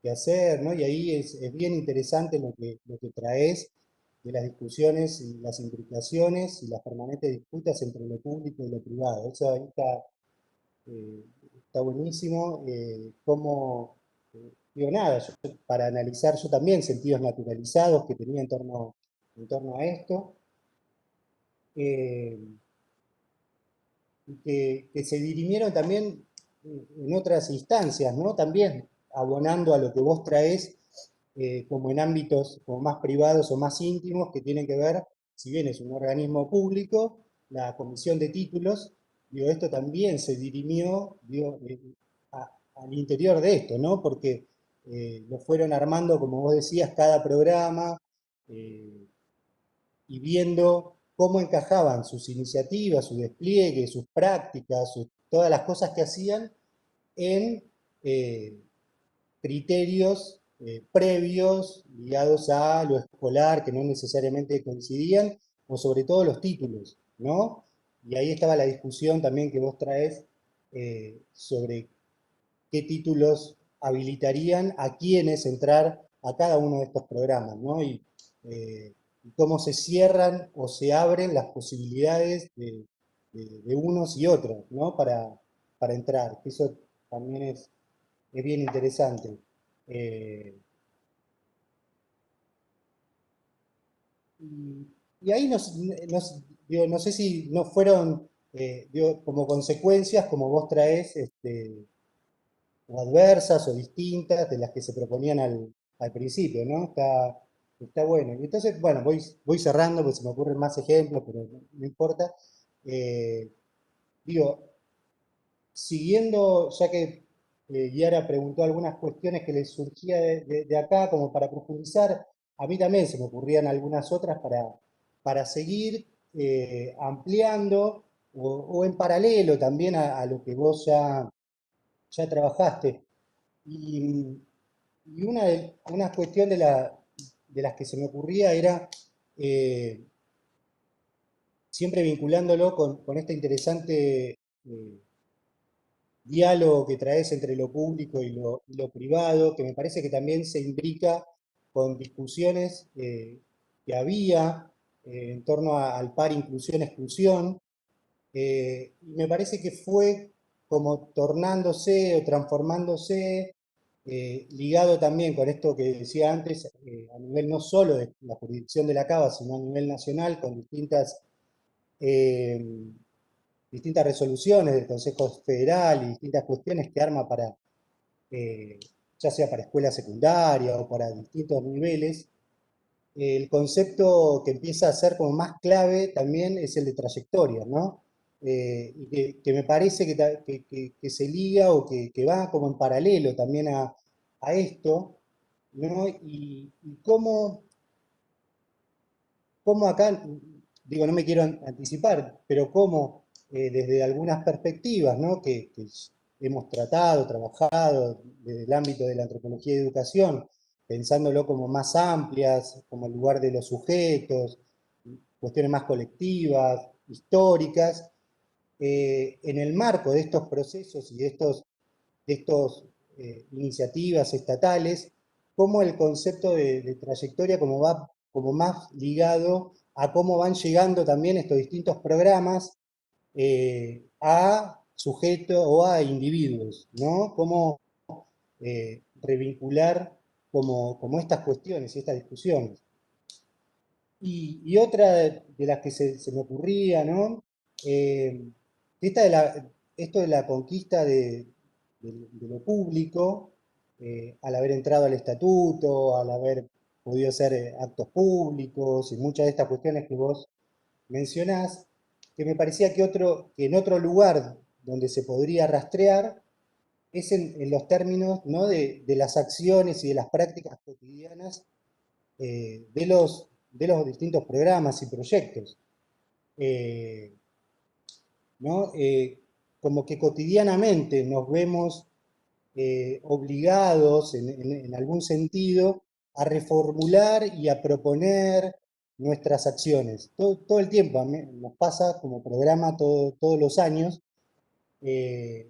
hacer, ¿no? Y ahí es bien interesante lo que traes de las discusiones y las implicaciones y las permanentes disputas entre lo público y lo privado. Eso ahí eh, está buenísimo. Digo, nada, para analizar yo también sentidos naturalizados que tenía en torno a esto, y que se dirimieron también en otras instancias, ¿no? También abonando a lo que vos traés, como en ámbitos como más privados o más íntimos, que tienen que ver, si bien es un organismo público, la comisión de títulos, digo, esto también se dirimió, digo, al interior de esto, ¿no? Porque lo fueron armando, como vos decías, cada programa, eh, y viendo cómo encajaban sus iniciativas, su despliegue, sus prácticas, todas las cosas que hacían en criterios previos ligados a lo escolar, que no necesariamente coincidían, o sobre todo los títulos, ¿no? Y ahí estaba la discusión también que vos traes sobre qué títulos habilitarían a quienes entrar a cada uno de estos programas, ¿no? Y cómo se cierran o se abren las posibilidades de unos y otros, ¿no? Para entrar. Eso también es bien interesante. Eh, y ahí digo, no sé si no fueron, digo, como consecuencias, como vos traes, o adversas o distintas de las que se proponían al principio, ¿no? Está bueno. Y entonces, bueno, voy cerrando porque se me ocurren más ejemplos, pero no importa. Eh, digo, siguiendo, ya que Yara preguntó algunas cuestiones que le surgía de acá, como para profundizar, a mí también se me ocurrían algunas otras para seguir ampliando o en paralelo también a lo que vos ya trabajaste. Y, y una cuestión de las que se me ocurría era, eh, siempre vinculándolo con este interesante diálogo que traes entre lo público y lo privado, que me parece que también se imbrica con discusiones que había en torno al par inclusión-exclusión, y me parece que fue como tornándose o transformándose, ligado también con esto que decía antes, a nivel no solo de la jurisdicción de la Cava, sino a nivel nacional, con eh, distintas resoluciones del Consejo Federal y distintas cuestiones que arma para, eh, ya sea para escuela secundaria o para distintos niveles. El concepto que empieza a ser como más clave también es el de trayectoria, ¿no? Y que me parece que se liga o que va como en paralelo también a esto, ¿no? Y cómo acá, digo, no me quiero anticipar, pero cómo desde algunas perspectivas, ¿no? Que hemos tratado, trabajado desde el ámbito de la antropología y educación, pensándolo como más amplias, como el lugar de los sujetos, cuestiones más colectivas, históricas, en el marco de estos procesos y de estos iniciativas estatales, como el concepto de trayectoria como va como más ligado a cómo van llegando también estos distintos programas a sujetos o a individuos, ¿no? Cómo revincular como estas cuestiones y estas discusiones. Y otra de las que se me ocurría, ¿no? Eh, esto de la conquista de lo público, al haber entrado al estatuto, al haber podido hacer actos públicos y muchas de estas cuestiones que vos mencionás, que me parecía que en otro lugar donde se podría rastrear es en los términos, ¿no? de las acciones y de las prácticas cotidianas de los distintos programas y proyectos, eh, ¿no? Como que cotidianamente nos vemos obligados en algún sentido a reformular y a proponer nuestras acciones. Todo el tiempo nos pasa como programa todos los años, eh,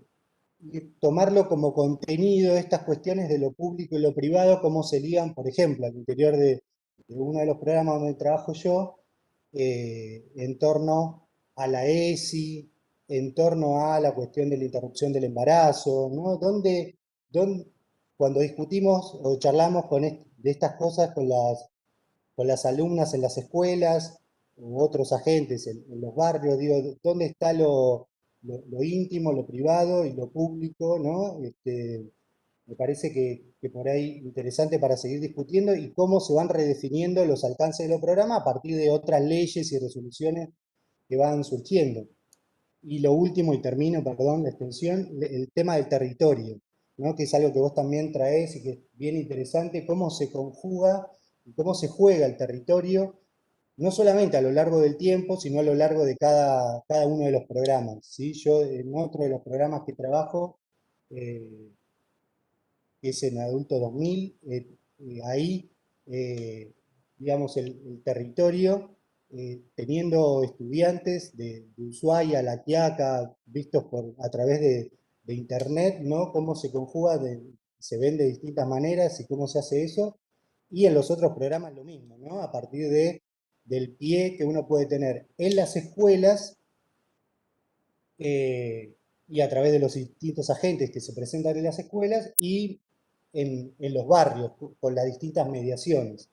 y tomarlo como contenido, estas cuestiones de lo público y lo privado, cómo se ligan, por ejemplo, al interior de uno de los programas donde trabajo yo, en torno a la ESI, en torno a la cuestión de la interrupción del embarazo, ¿no? Cuando discutimos o charlamos de estas cosas con las alumnas en las escuelas u otros agentes en los barrios, digo, ¿dónde está lo íntimo, lo privado y lo público, ¿no? Me parece que por ahí interesante para seguir discutiendo y cómo se van redefiniendo los alcances de los programas a partir de otras leyes y resoluciones que van surgiendo. Y lo último, y termino, perdón, la extensión, el tema del territorio, ¿no? Que es algo que vos también traés y que es bien interesante, cómo se conjuga y cómo se juega el territorio, no solamente a lo largo del tiempo, sino a lo largo de cada uno de los programas, ¿sí? Yo en otro de los programas que trabajo, eh, que es en Adulto 2000, ahí, digamos, el territorio, teniendo estudiantes de Ushuaia, La Quiaca, vistos a través de internet, ¿no? Cómo se conjuga, se ven de distintas maneras y cómo se hace eso. Y en los otros programas lo mismo, ¿no? A partir del pie que uno puede tener en las escuelas, y a través de los distintos agentes que se presentan en las escuelas y en los barrios, con las distintas mediaciones.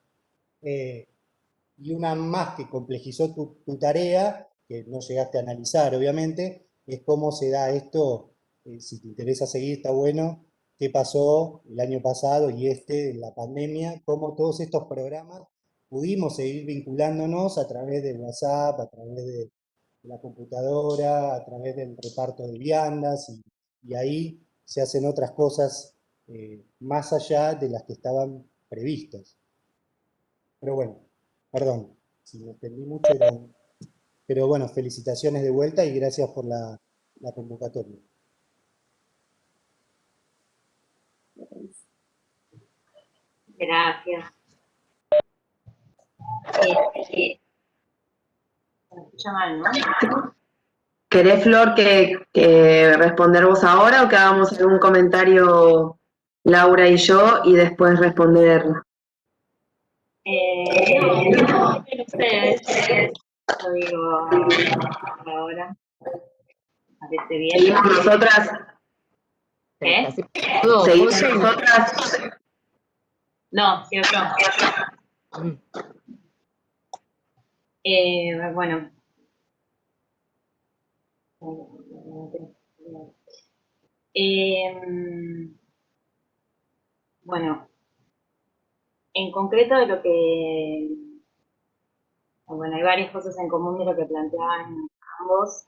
Y una más que complejizó tu tarea, que no llegaste a analizar obviamente, es cómo se da esto, si te interesa seguir, está bueno, qué pasó el año pasado y la pandemia, cómo todos estos programas pudimos seguir vinculándonos a través de WhatsApp, a través de la computadora, a través del reparto de viandas, y ahí se hacen otras cosas más allá de las que estaban previstas. Pero bueno, perdón, si me extendí mucho, pero bueno, felicitaciones de vuelta y gracias por la convocatoria. Gracias. Se escucha mal, ¿no? ¿Querés, Flor, que responder vos ahora o que hagamos algún comentario Laura y yo y después responder? No, ustedes. Yo digo ahora. Parece bien. ¿Seguimos nosotras? ¿Qué? ¿Seguimos nosotras? No, cierto. Bueno. Bueno, en concreto de lo que, bueno, hay varias cosas en común de lo que planteaban ambos.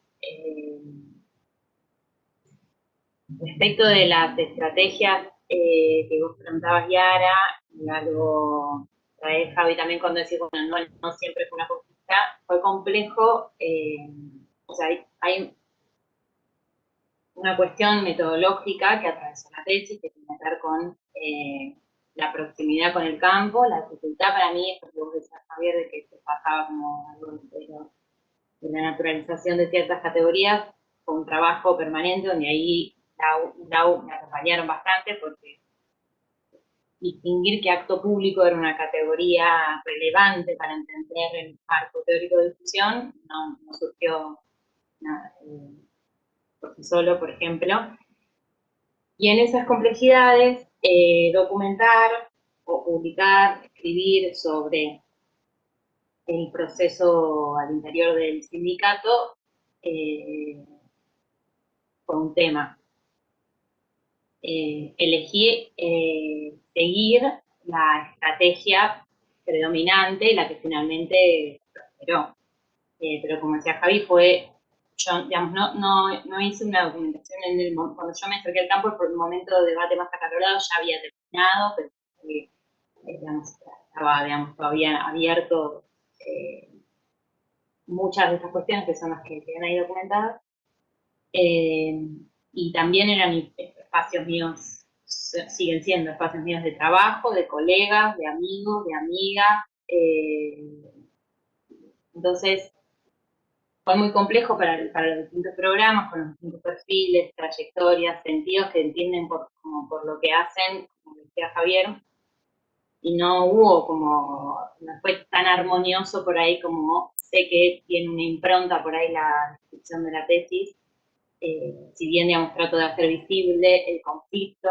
Respecto de las estrategias que vos preguntabas, Yara, y algo trae Javi también cuando decís, bueno, no siempre fue una conquista, fue complejo, o sea, hay una cuestión metodológica que atravesó la tesis, que tiene que ver con la proximidad con el campo. La dificultad para mí es porque vos decías, Javier, de que se pasaba como algo de la naturalización de ciertas categorías, con un trabajo permanente donde ahí Lau me acompañaron bastante porque distinguir que acto público era una categoría relevante para entender el marco teórico de discusión no surgió nada, por sí solo, por ejemplo. Y en esas complejidades, documentar o publicar, escribir sobre el proceso al interior del sindicato fue un tema. Elegí seguir la estrategia predominante, la que finalmente prosperó. Pero como decía Javi, yo digamos, no hice una documentación cuando yo me acerqué al campo, por el momento de debate más acalorado ya había terminado, pero digamos, estaba digamos, todavía abierto muchas de estas cuestiones que son las que quedan ahí documentadas. Y también eran espacios míos, siguen siendo espacios míos de trabajo, de colegas, de amigos, de amigas. Entonces, fue muy complejo para los distintos programas, con los distintos perfiles, trayectorias, sentidos que entienden por lo que hacen, como decía Javier, y no fue tan armonioso por ahí como sé que tiene una impronta por ahí la descripción de la tesis. Si bien, digamos, trato de hacer visible el conflicto,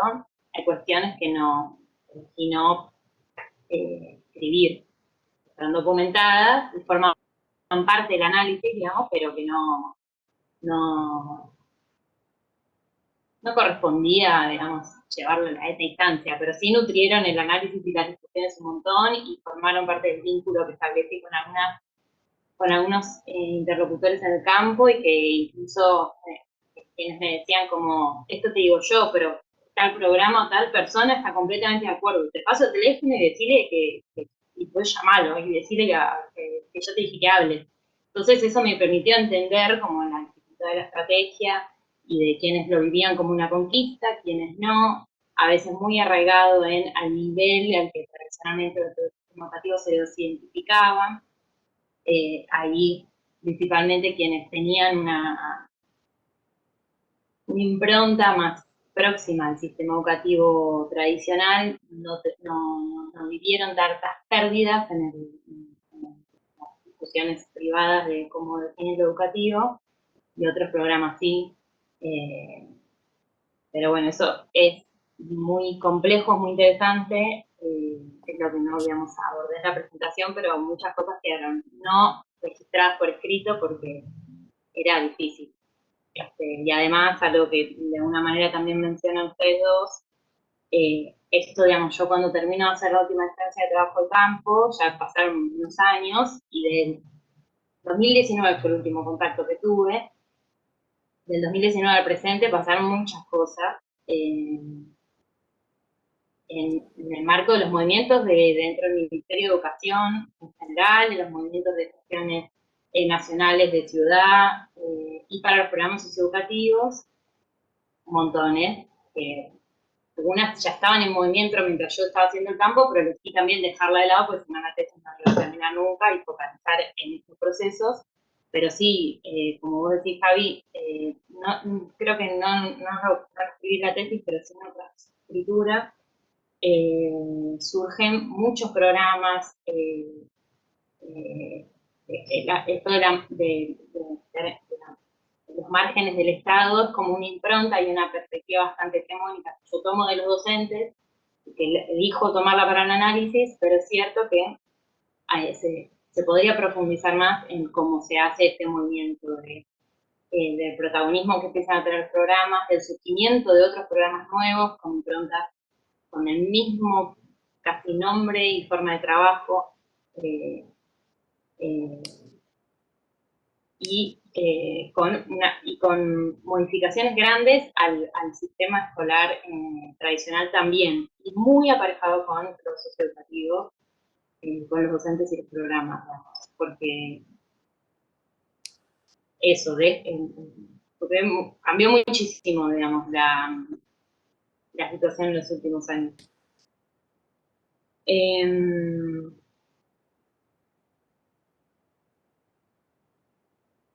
hay cuestiones que sino escribir. Están documentadas, forman parte del análisis, digamos, pero que no no correspondía, digamos, llevarlo a esta instancia, pero sí nutrieron el análisis y las discusiones un montón y formaron parte del vínculo que establecí con algunos interlocutores en el campo y que incluso quienes me decían como, esto te digo yo, pero tal programa o tal persona está completamente de acuerdo. Te paso el teléfono y decirle y puedes llamarlo y decirle que yo te dije que hable. Entonces eso me permitió entender como la dificultad de la estrategia y de quienes lo vivían como una conquista, quienes no, a veces muy arraigado al nivel al que tradicionalmente los educativos se los identificaban. Ahí principalmente quienes tenían una impronta más próxima al sistema educativo tradicional no vivieron tantas pérdidas en las discusiones privadas de cómo definir lo educativo, y otros programas sí. Pero bueno, eso es muy complejo, muy interesante, es lo que no habíamos abordado en la presentación, pero muchas cosas quedaron no registradas por escrito porque era difícil. Y además, algo que de alguna manera también mencionan ustedes dos, esto, digamos, yo cuando termino de hacer la última estancia de trabajo de campo, ya pasaron unos años, y del 2019 fue el último contacto que tuve, del 2019 al presente pasaron muchas cosas, en el marco de los movimientos dentro del Ministerio de Educación en general, de los movimientos de gestiones nacionales de ciudad, y para los programas socioeducativos, montones. Algunas ya estaban en movimiento mientras yo estaba haciendo el campo, pero elegí también dejarla de lado porque si no la tesis no iba a terminar nunca y focalizar en estos procesos. Pero sí, como vos decís, Javi, creo que no escribí la tesis, pero sí en otra escritura, surgen muchos programas, esto de los márgenes del Estado es como una impronta y una perspectiva bastante hegemónica. Yo tomo de los docentes, que elijo tomarla para el análisis, pero es cierto que se podría profundizar más en cómo se hace este movimiento del protagonismo que empiezan a tener programas, del surgimiento de otros programas nuevos con improntas con el mismo casi nombre y forma de trabajo, y con modificaciones grandes al sistema escolar tradicional también, y muy aparejado con el proceso educativo, con los docentes y los programas, porque eso, porque cambió muchísimo, digamos, la situación en los últimos años.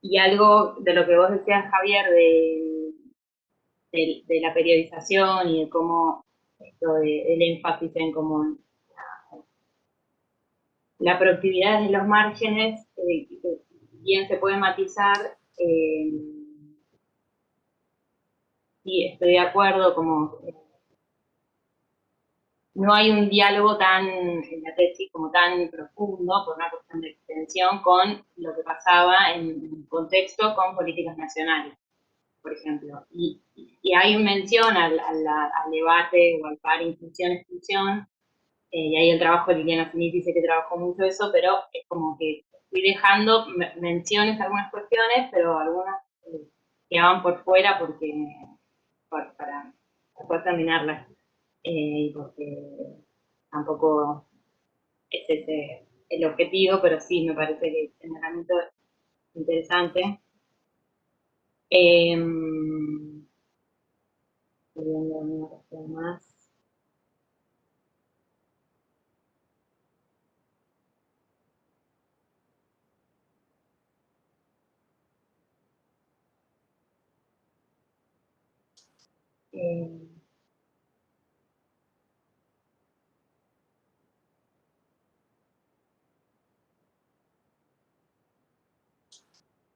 Y algo de lo que vos decías, Javier, de la periodización y de cómo el énfasis en cómo la productividad de los márgenes, bien se puede matizar, sí, estoy de acuerdo, como no hay un diálogo en la tesis como tan profundo, por una cuestión de extensión, con lo que pasaba en contexto con políticas nacionales, por ejemplo. Y hay mención al debate o al par inclusión-exclusión, y ahí el trabajo de Liliana Finit dice que trabajó mucho eso, pero es como que fui dejando menciones a algunas cuestiones, pero algunas quedaban por fuera para poder terminarlas. Porque tampoco es ese el objetivo, pero sí me parece que es un herramienta interesante. Viendo una cuestión más.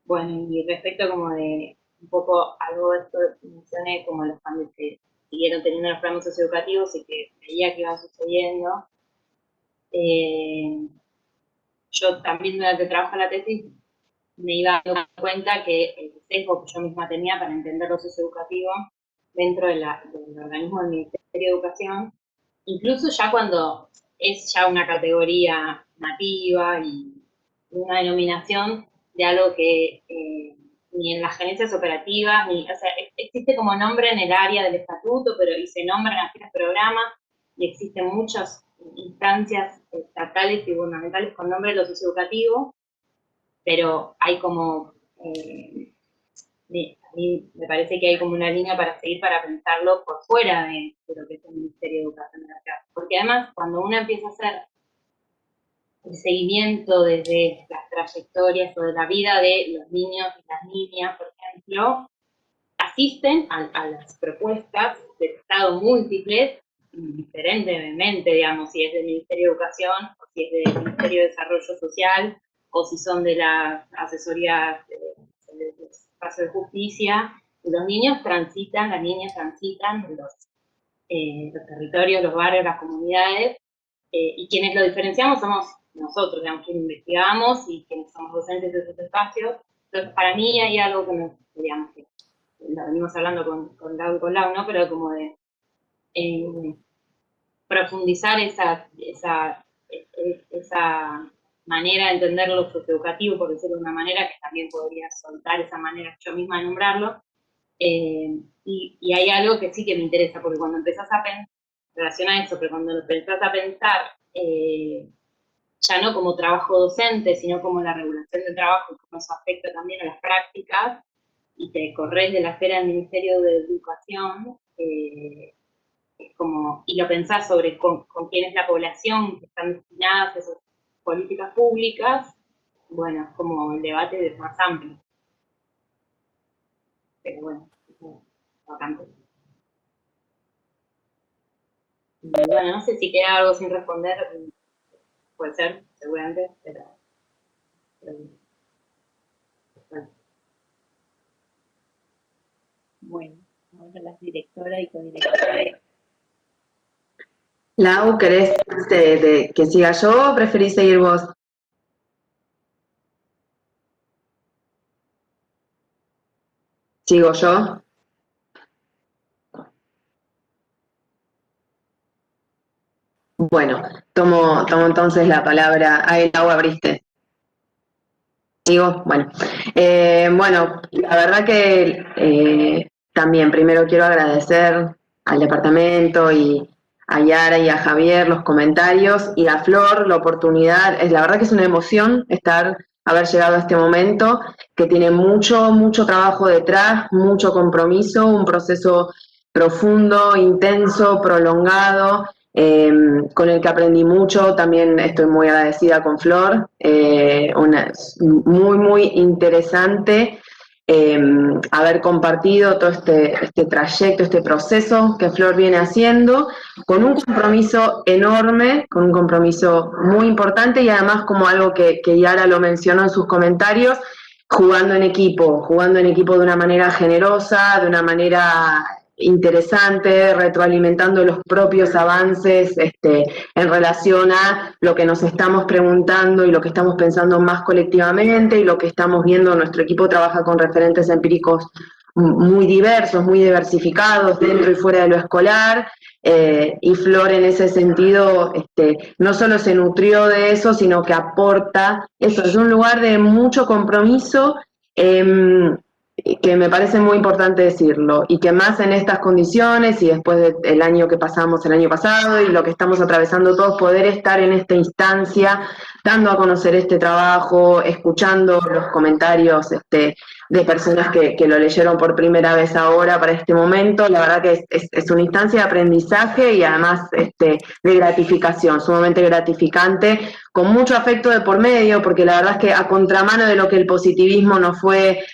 Bueno, y respecto como de un poco algo de esto que mencioné, como los cambios que siguieron teniendo los programas socioeducativos y que veía que iban sucediendo, yo también durante el trabajo de la tesis me iba dando cuenta que el sesgo que yo misma tenía para entender lo socioeducativo dentro del organismo del Ministerio de Educación, incluso ya cuando es ya una categoría nativa y una denominación de algo que ni en las gerencias operativas, o sea, existe como nombre en el área del estatuto, pero y se nombran así los programas, y existen muchas instancias estatales y gubernamentales con nombre de lo socioeducativo, pero hay como, a mí me parece que hay como una línea para seguir para pensarlo por fuera de lo que es el Ministerio de Educación acá. Porque además, cuando uno empieza a hacer el seguimiento desde las trayectorias o de la vida de los niños y las niñas, por ejemplo, asisten a las propuestas del Estado múltiples, diferentemente, digamos, si es del Ministerio de Educación, o si es del Ministerio de Desarrollo Social, o si son de la asesoría del espacio de justicia. Los niños transitan, las niñas transitan los territorios, los barrios, las comunidades, y quienes lo diferenciamos somos nosotros, digamos, quienes investigamos y quienes somos docentes de esos espacios. Entonces, para mí hay algo que nos, digamos, que lo venimos hablando con Lau y con Lau, ¿no? Pero como de profundizar esa manera de entender lo socioeducativo, por decirlo de una manera, que también podría soltar esa manera yo misma de nombrarlo. Y hay algo que sí que me interesa, porque cuando empezás a pensar, relaciona eso, pero cuando empezás a pensar, ya no como trabajo docente, sino como la regulación del trabajo, y cómo eso afecta también a las prácticas, y te corres de la esfera del Ministerio de Educación, es como, y lo pensás sobre con quién es la población que están destinadas a esas políticas públicas, bueno, es como el debate es más amplio. Pero bueno, es bastante. Y bueno, no sé si queda algo sin responder, puede ser, seguramente, pero Bueno, ahora la directora y codirectora. Lau, ¿querés que siga yo o preferís seguir vos? ¿Sigo yo? Bueno, tomo entonces la palabra. Ahí, Lau, abriste. ¿Sigo? Bueno. Bueno, la verdad que también primero quiero agradecer al departamento y a Yara y a Javier los comentarios y a Flor la oportunidad. La verdad que es una emoción haber llegado a este momento, que tiene mucho trabajo detrás, mucho compromiso, un proceso profundo, intenso, prolongado, con el que aprendí mucho. También estoy muy agradecida con Flor, muy interesante haber compartido todo este trayecto, este proceso que Flor viene haciendo, con un compromiso enorme, con un compromiso muy importante, y además, como algo que Yara lo mencionó en sus comentarios, jugando en equipo de una manera generosa, de una manera interesante, retroalimentando los propios avances en relación a lo que nos estamos preguntando y lo que estamos pensando más colectivamente, y lo que estamos viendo. Nuestro equipo trabaja con referentes empíricos muy diversos, muy diversificados, dentro y fuera de lo escolar, y Flor en ese sentido no solo se nutrió de eso, sino que aporta eso. Es un lugar de mucho compromiso, que me parece muy importante decirlo, y que más en estas condiciones y después del año que pasamos el año pasado y lo que estamos atravesando todos, poder estar en esta instancia, dando a conocer este trabajo, escuchando los comentarios de personas que lo leyeron por primera vez ahora para este momento. La verdad que es una instancia de aprendizaje y además de gratificación, sumamente gratificante, con mucho afecto de por medio, porque la verdad es que a contramano de lo que el positivismo nos fue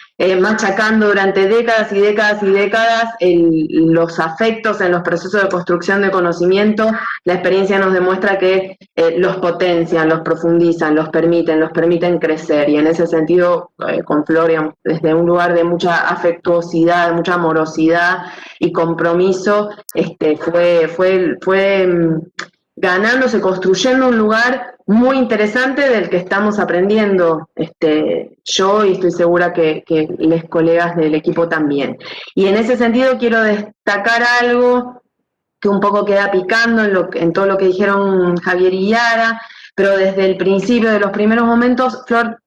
machacando durante décadas y décadas y décadas, los afectos en los procesos de construcción de conocimiento, la experiencia nos demuestra que los potencian, los profundizan, los permiten crecer, y en ese sentido, con Flor, desde un lugar de mucha afectuosidad, de mucha amorosidad y compromiso, fue ganándose, construyendo un lugar muy interesante del que estamos aprendiendo yo y estoy segura que los colegas del equipo también. Y en ese sentido quiero destacar algo que un poco queda picando en todo lo que dijeron Javier y Yara, pero desde el principio, de los primeros momentos, Flor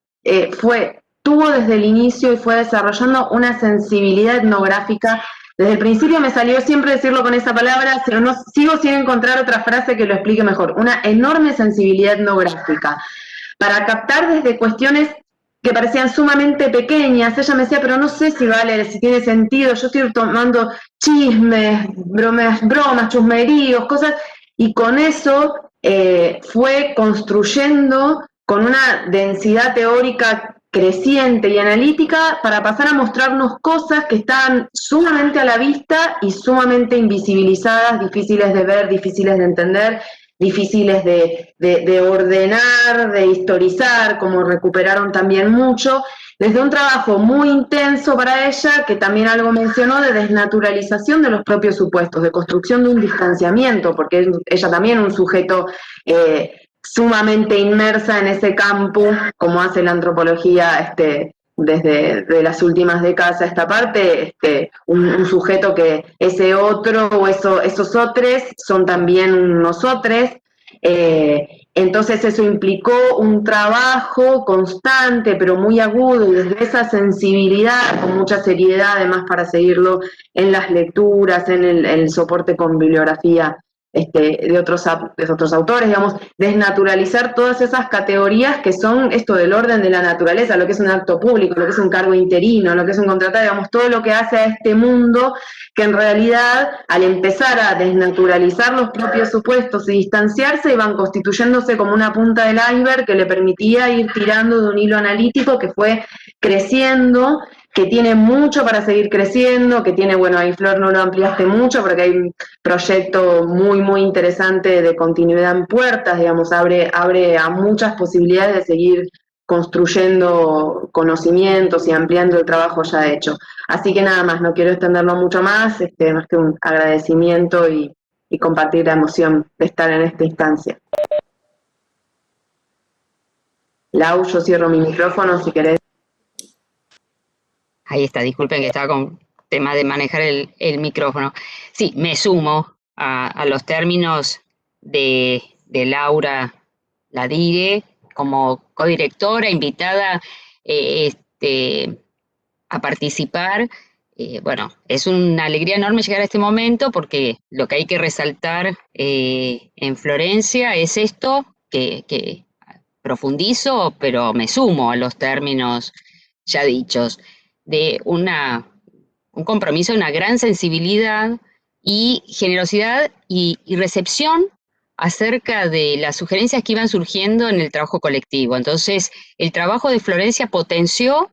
tuvo desde el inicio y fue desarrollando una sensibilidad etnográfica. Desde el principio me salió siempre decirlo con esa palabra, pero no sigo sin encontrar otra frase que lo explique mejor. Una enorme sensibilidad etnográfica para captar desde cuestiones que parecían sumamente pequeñas. Ella me decía, pero no sé si vale, si tiene sentido, yo estoy tomando chismes, bromas, chusmeríos, cosas, y con eso fue construyendo con una densidad teórica creciente y analítica para pasar a mostrarnos cosas que estaban sumamente a la vista y sumamente invisibilizadas, difíciles de ver, difíciles de entender, difíciles de ordenar, de historizar, como recuperaron también mucho, desde un trabajo muy intenso para ella, que también algo mencionó, de desnaturalización de los propios supuestos, de construcción de un distanciamiento, porque ella también es un sujeto sumamente inmersa en ese campo, como hace la antropología desde de las últimas décadas a esta parte, un sujeto que ese otro o esos otros son también nosotros. Entonces eso implicó un trabajo constante, pero muy agudo, y desde esa sensibilidad, con mucha seriedad, además, para seguirlo en las lecturas, en el soporte con bibliografía de otros autores, digamos, desnaturalizar todas esas categorías que son esto del orden de la naturaleza, lo que es un acto público, lo que es un cargo interino, lo que es un contratado, digamos, todo lo que hace a este mundo, que en realidad, al empezar a desnaturalizar los propios supuestos y distanciarse, iban constituyéndose como una punta del iceberg que le permitía ir tirando de un hilo analítico que fue creciendo, que tiene mucho para seguir creciendo, que tiene, bueno, ahí Flor no lo ampliaste mucho, porque hay un proyecto muy, muy interesante de continuidad en puertas, digamos, abre a muchas posibilidades de seguir construyendo conocimientos y ampliando el trabajo ya hecho. Así que nada más, no quiero extenderlo mucho más, más que un agradecimiento y compartir la emoción de estar en esta instancia. Lau, yo cierro mi micrófono si querés. Ahí está, disculpen que estaba con tema de manejar el micrófono. Sí, me sumo a los términos de Laura Ladire como codirectora, invitada a participar. Bueno, es una alegría enorme llegar a este momento porque lo que hay que resaltar en Florencia es esto, que profundizo, pero me sumo a los términos ya dichos, de un compromiso, una gran sensibilidad y generosidad y recepción acerca de las sugerencias que iban surgiendo en el trabajo colectivo. Entonces, el trabajo de Florencia potenció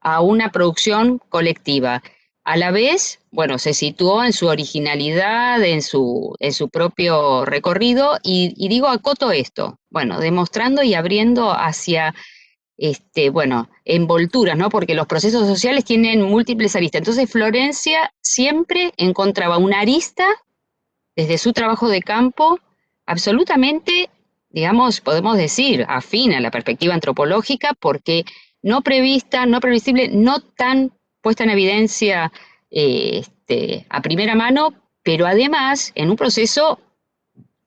a una producción colectiva. A la vez, bueno, se situó en su originalidad, en su propio recorrido, y digo, acoto esto, bueno, demostrando y abriendo hacia bueno, envolturas, ¿no? Porque los procesos sociales tienen múltiples aristas. Entonces, Florencia siempre encontraba una arista, desde su trabajo de campo, absolutamente, digamos, podemos decir, afín a la perspectiva antropológica, porque no prevista, no previsible, no tan puesta en evidencia a primera mano, pero además en un proceso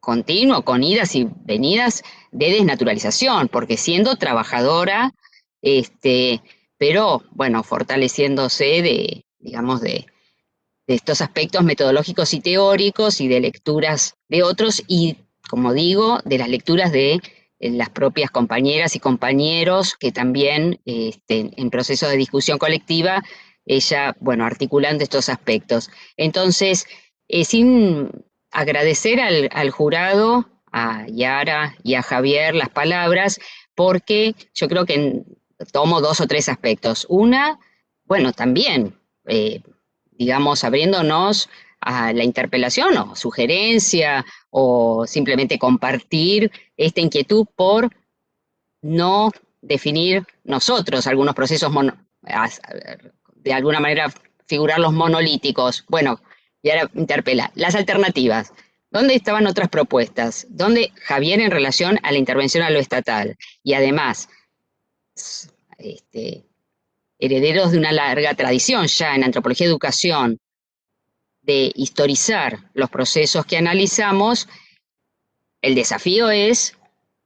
continuo, con idas y venidas de desnaturalización, porque siendo trabajadora, pero bueno, fortaleciéndose digamos, de estos aspectos metodológicos y teóricos y de lecturas de otros y, como digo, de las lecturas de las propias compañeras y compañeros que también en proceso de discusión colectiva, ella, bueno, articulando estos aspectos. Entonces, sin agradecer al jurado, a Yara y a Javier las palabras, porque yo creo que tomo dos o tres aspectos. Una, bueno, también, digamos, abriéndonos a la interpelación o sugerencia o simplemente compartir esta inquietud por no definir nosotros algunos procesos, de alguna manera figurar los monolíticos. Bueno, y ahora interpela las alternativas. ¿Dónde estaban otras propuestas? ¿Dónde Javier en relación a la intervención a lo estatal? Y además, herederos de una larga tradición ya en antropología y educación, de historizar los procesos que analizamos, el desafío es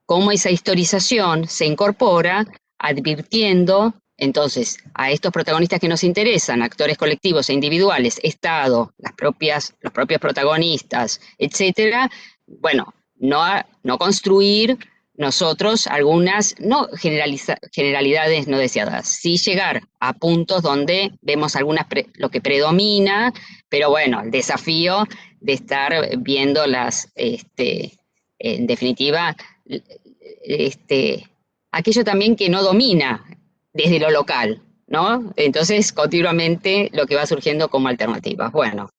cómo esa historización se incorpora advirtiendo entonces a estos protagonistas que nos interesan, actores colectivos e individuales, Estado, los propios protagonistas, etcétera, bueno, no construir nosotros algunas, no generalidades no deseadas, sí llegar a puntos donde vemos lo que predomina, pero bueno, el desafío de estar viendo en definitiva, aquello también que no domina desde lo local, ¿no? Entonces, continuamente lo que va surgiendo como alternativas. Bueno,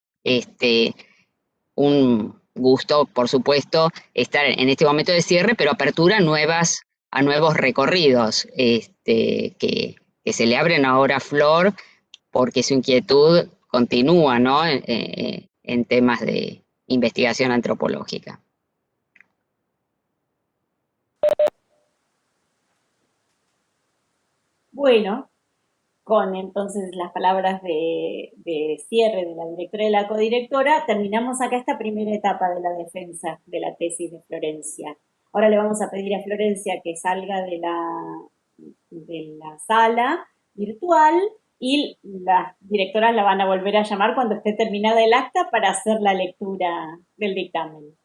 un gusto, por supuesto, estar en este momento de cierre, pero apertura a nuevos recorridos que se le abren ahora a Flor, porque su inquietud continúa, ¿no? En temas de investigación antropológica. Bueno, con entonces las palabras de cierre de la directora y la codirectora, terminamos acá esta primera etapa de la defensa de la tesis de Florencia. Ahora le vamos a pedir a Florencia que salga de la sala virtual y las directoras la van a volver a llamar cuando esté terminada el acta para hacer la lectura del dictamen.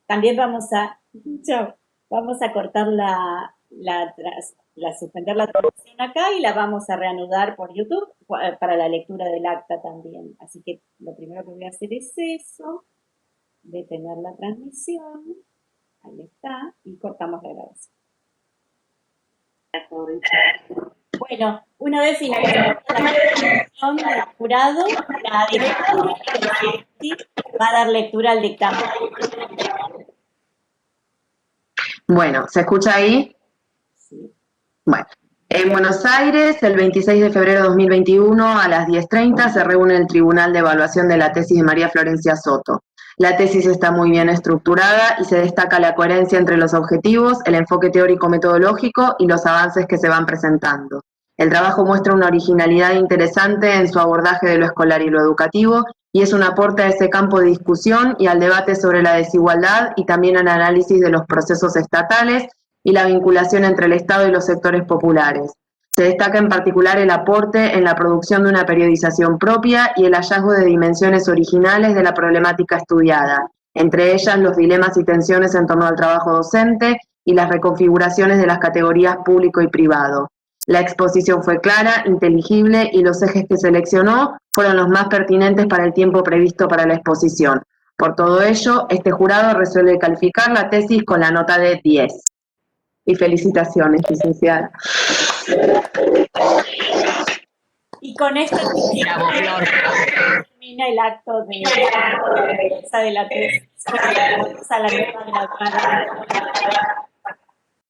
También vamos a cortar suspender la transmisión acá y la vamos a reanudar por YouTube para la lectura del acta también. Así que lo primero que voy a hacer es eso, detener la transmisión, ahí está, y cortamos la grabación. Bueno, una vez finalizada la presentación del jurado, la directora va a dar lectura al dictamen. Bueno, ¿se escucha ahí? Sí. Bueno, en Buenos Aires, el 26 de febrero de 2021, a las 10:30, se reúne el Tribunal de Evaluación de la tesis de María Florencia Soto. La tesis está muy bien estructurada y se destaca la coherencia entre los objetivos, el enfoque teórico-metodológico y los avances que se van presentando. El trabajo muestra una originalidad interesante en su abordaje de lo escolar y lo educativo y es un aporte a ese campo de discusión y al debate sobre la desigualdad y también al análisis de los procesos estatales y la vinculación entre el Estado y los sectores populares. Se destaca en particular el aporte en la producción de una periodización propia y el hallazgo de dimensiones originales de la problemática estudiada, entre ellas los dilemas y tensiones en torno al trabajo docente y las reconfiguraciones de las categorías público y privado. La exposición fue clara, inteligible y los ejes que seleccionó fueron los más pertinentes para el tiempo previsto para la exposición. Por todo ello, este jurado resuelve calificar la tesis con la nota de 10. Y felicitaciones, licenciada. Y con esto termina el acto de la tesis. A la nueva graduada.